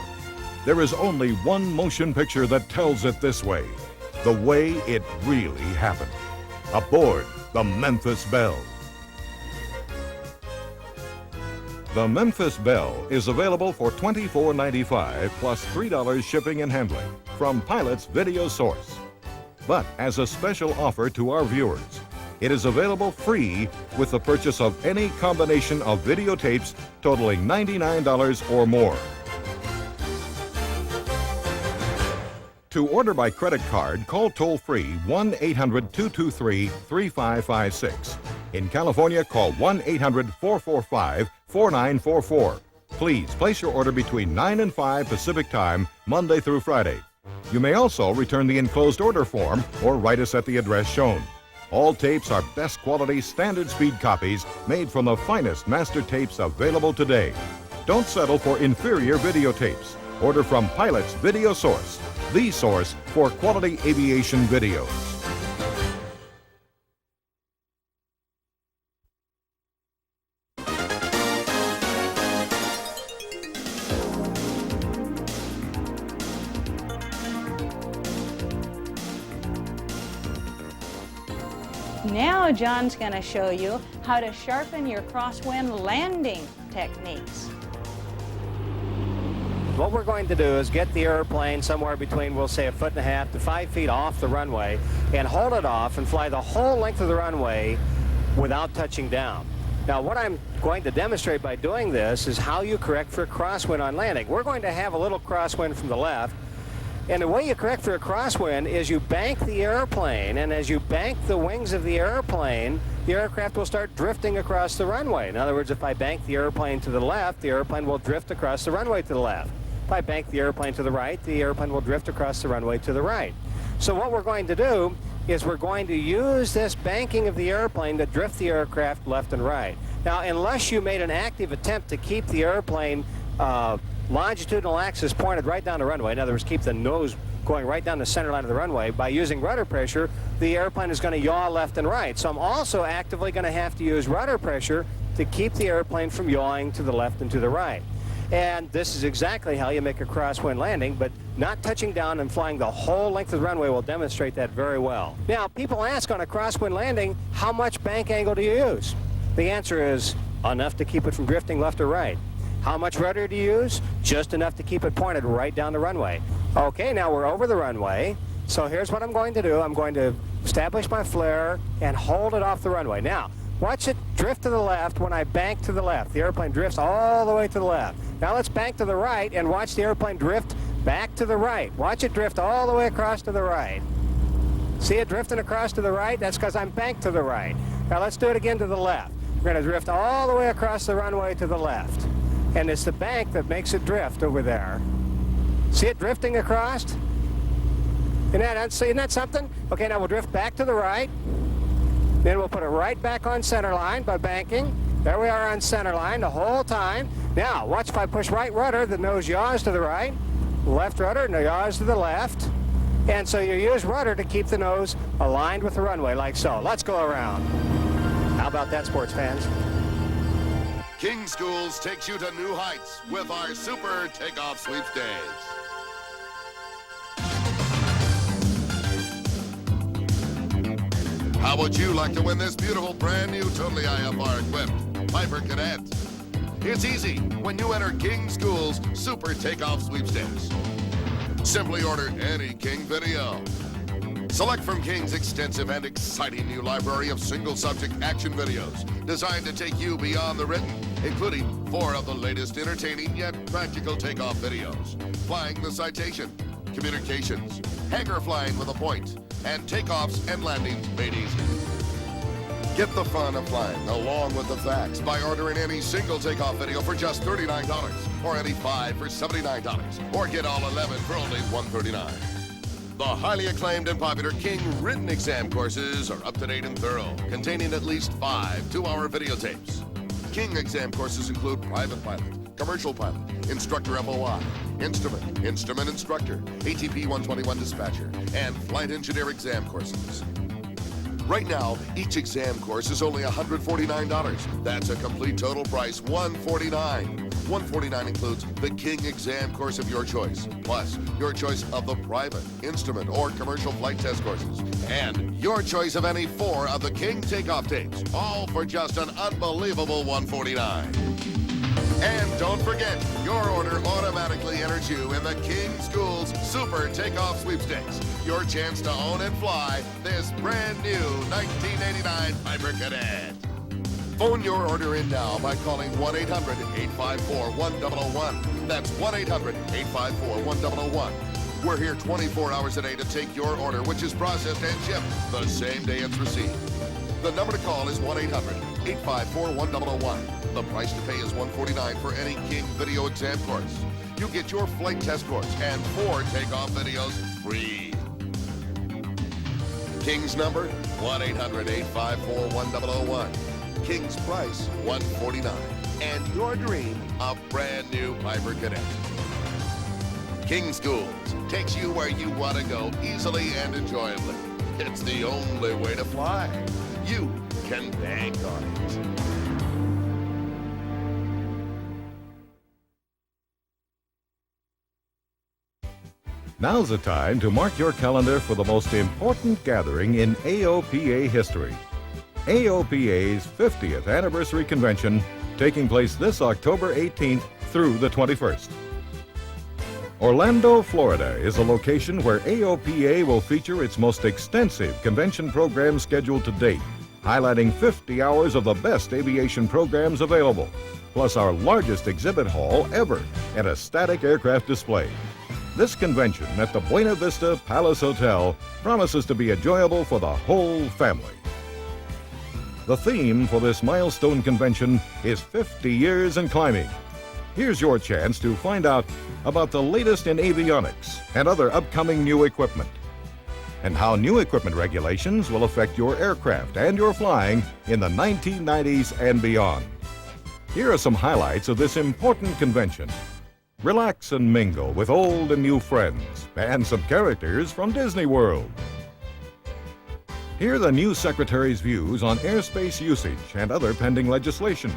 There is only one motion picture that tells it this way, the way it really happened. Aboard the Memphis Belle. The Memphis Belle is available for $24.95 plus $3 shipping and handling from Pilot's Video Source. But as a special offer to our viewers, it is available free with the purchase of any combination of videotapes totaling $99 or more. To order by credit card, call toll-free 1-800-223-3556. In California, call 1-800-445-4944. Please place your order between 9 and 5 Pacific Time, Monday through Friday. You may also return the enclosed order form or write us at the address shown. All tapes are best quality standard speed copies made from the finest master tapes available today. Don't settle for inferior videotapes. Order from Pilot's Video Source, the source for quality aviation videos. Now John's going to show you how to sharpen your crosswind landing techniques. What we're going to do is get the airplane somewhere between, we'll say, 1.5 to 5 feet off the runway and hold it off and fly the whole length of the runway without touching down. Now, what I'm going to demonstrate by doing this is how you correct for a crosswind on landing. We're going to have a little crosswind from the left, and the way you correct for a crosswind is you bank the airplane, and as you bank the wings of the airplane, the aircraft will start drifting across the runway. In other words, if I bank the airplane to the left, the airplane will drift across the runway to the left. If I bank the airplane to the right, the airplane will drift across the runway to the right. So what we're going to do is we're going to use this banking of the airplane to drift the aircraft left and right. Now, unless you made an active attempt to keep the airplane longitudinal axis pointed right down the runway, in other words, keep the nose going right down the center line of the runway, by using rudder pressure, the airplane is going to yaw left and right. So I'm also actively going to have to use rudder pressure to keep the airplane from yawing to the left and to the right. And this is exactly how you make a crosswind landing, but not touching down and flying the whole length of the runway will demonstrate that very well. Now, people ask on a crosswind landing, how much bank angle do you use? The answer is enough to keep it from drifting left or right. How much rudder do you use? Just enough to keep it pointed right down the runway. Okay, now we're over the runway. So here's what I'm going to do. I'm going to establish my flare, and hold it off the runway. Now, watch it drift to the left when I bank to the left. The airplane drifts all the way to the left. Now let's bank to the right and watch the airplane drift back to the right. Watch it drift all the way across to the right. See it drifting across to the right? That's because I'm banked to the right. Now let's do it again to the left. We're going to drift all the way across the runway to the left. And it's the bank that makes it drift over there. See it drifting across? Isn't that something? Okay, now we'll drift back to the right. Then we'll put it right back on center line by banking. There we are on center line the whole time. Now, watch if I push right rudder, the nose yaws to the right. Left rudder, no yaws to the left. And so you use rudder to keep the nose aligned with the runway, like so. Let's go around. How about that, sports fans? King Schools takes you to new heights with our Super Takeoff Sweepstakes. How would you like to win this beautiful brand new totally IFR equipped Piper Cadet? It's easy when you enter King Schools Super Takeoff Sweepstakes. Simply order any King video. Select from King's extensive and exciting new library of single-subject action videos designed to take you beyond the written, including 4 of the latest entertaining yet practical takeoff videos. Flying the Citation, Communications, Hangar Flying with a Point, and Takeoffs and Landings Made Easy. Get the fun of flying along with the facts by ordering any single takeoff video for just $39 or any 5 for $79 or get all 11 for only $139. The highly acclaimed and popular King written exam courses are up-to-date and thorough, containing at least 5 2-hour videotapes. King exam courses include private pilot, commercial pilot, instructor FOI, instrument instructor, ATP 121 dispatcher, and flight engineer exam courses. Right now, each exam course is only $149. That's a complete total price, $149. $149 includes the King exam course of your choice, plus your choice of the private, instrument, or commercial flight test courses, and your choice of any 4 of the King takeoff tapes, all for just an unbelievable $149. And don't forget, your order automatically enters you in the King Schools Super Takeoff Sweepstakes. Your chance to own and fly this brand new 1989 Piper Cadet. Phone your order in now by calling 1-800-854-1001. That's 1-800-854-1001. We're here 24 hours a day to take your order, which is processed and shipped the same day it's received. The number to call is 1-800-854-1001. The price to pay is $149 for any King video exam course. You get your flight test course and 4 takeoff videos free. King's number, 1-800-854-1001. King's price, $149. And your dream, a brand new Piper Cadet. King Schools takes you where you want to go easily and enjoyably. It's the only way to fly. You can bank on it. Now's the time to mark your calendar for the most important gathering in AOPA history. AOPA's 50th anniversary convention taking place this October 18th through the 21st. Orlando, Florida is a location where AOPA will feature its most extensive convention program scheduled to date, highlighting 50 hours of the best aviation programs available, plus our largest exhibit hall ever and a static aircraft display. This convention at the Buena Vista Palace Hotel promises to be enjoyable for the whole family. The theme for this milestone convention is 50 years in climbing. Here's your chance to find out about the latest in avionics and other upcoming new equipment, and how new equipment regulations will affect your aircraft and your flying in the 1990s and beyond. Here are some highlights of this important convention. Relax and mingle with old and new friends and some characters from Disney World. Hear the new Secretary's views on airspace usage and other pending legislation.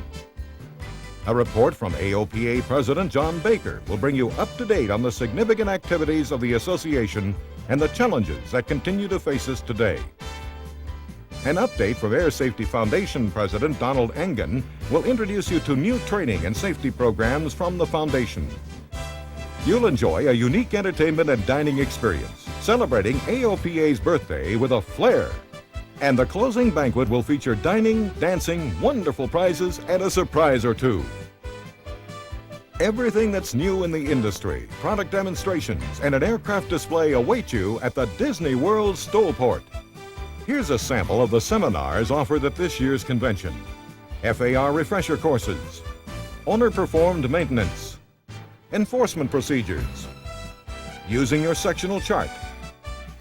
A report from AOPA President John Baker will bring you up to date on the significant activities of the association and the challenges that continue to face us today. An update from Air Safety Foundation President Donald Engen will introduce you to new training and safety programs from the foundation. You'll enjoy a unique entertainment and dining experience, celebrating AOPA's birthday with a flair. And the closing banquet will feature dining, dancing, wonderful prizes, and a surprise or two. Everything that's new in the industry, product demonstrations, and an aircraft display await you at the Disney World Stollport. Here's a sample of the seminars offered at this year's convention. FAR refresher courses, owner-performed maintenance, enforcement procedures, using your sectional chart,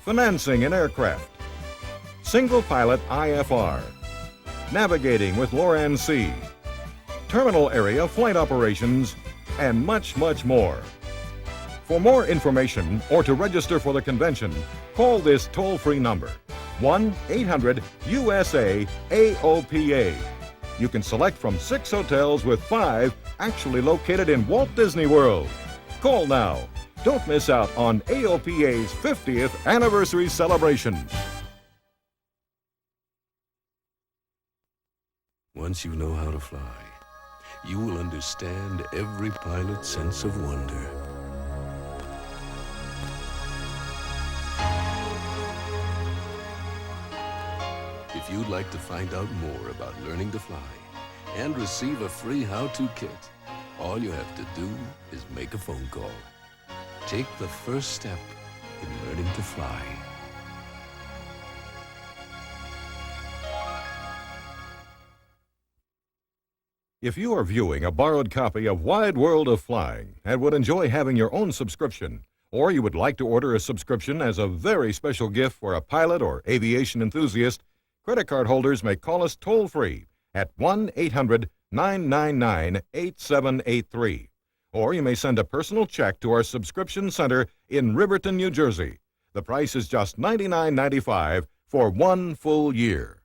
financing an aircraft, single pilot IFR, navigating with Loran-C, terminal area flight operations, and much, much more. For more information or to register for the convention, call this toll-free number, 1-800-USA-AOPA. You can select from 6 hotels with 5 actually located in Walt Disney World. Call now. Don't miss out on AOPA's 50th anniversary celebration. Once you know how to fly, you will understand every pilot's sense of wonder. If you'd like to find out more about learning to fly and receive a free how-to kit, all you have to do is make a phone call. Take the first step in learning to fly. If you are viewing a borrowed copy of Wide World of Flying and would enjoy having your own subscription, or you would like to order a subscription as a very special gift for a pilot or aviation enthusiast, credit card holders may call us toll-free at 1-800-999-8783. Or you may send a personal check to our subscription center in Riverton, New Jersey. The price is just $99.95 for 1 full year.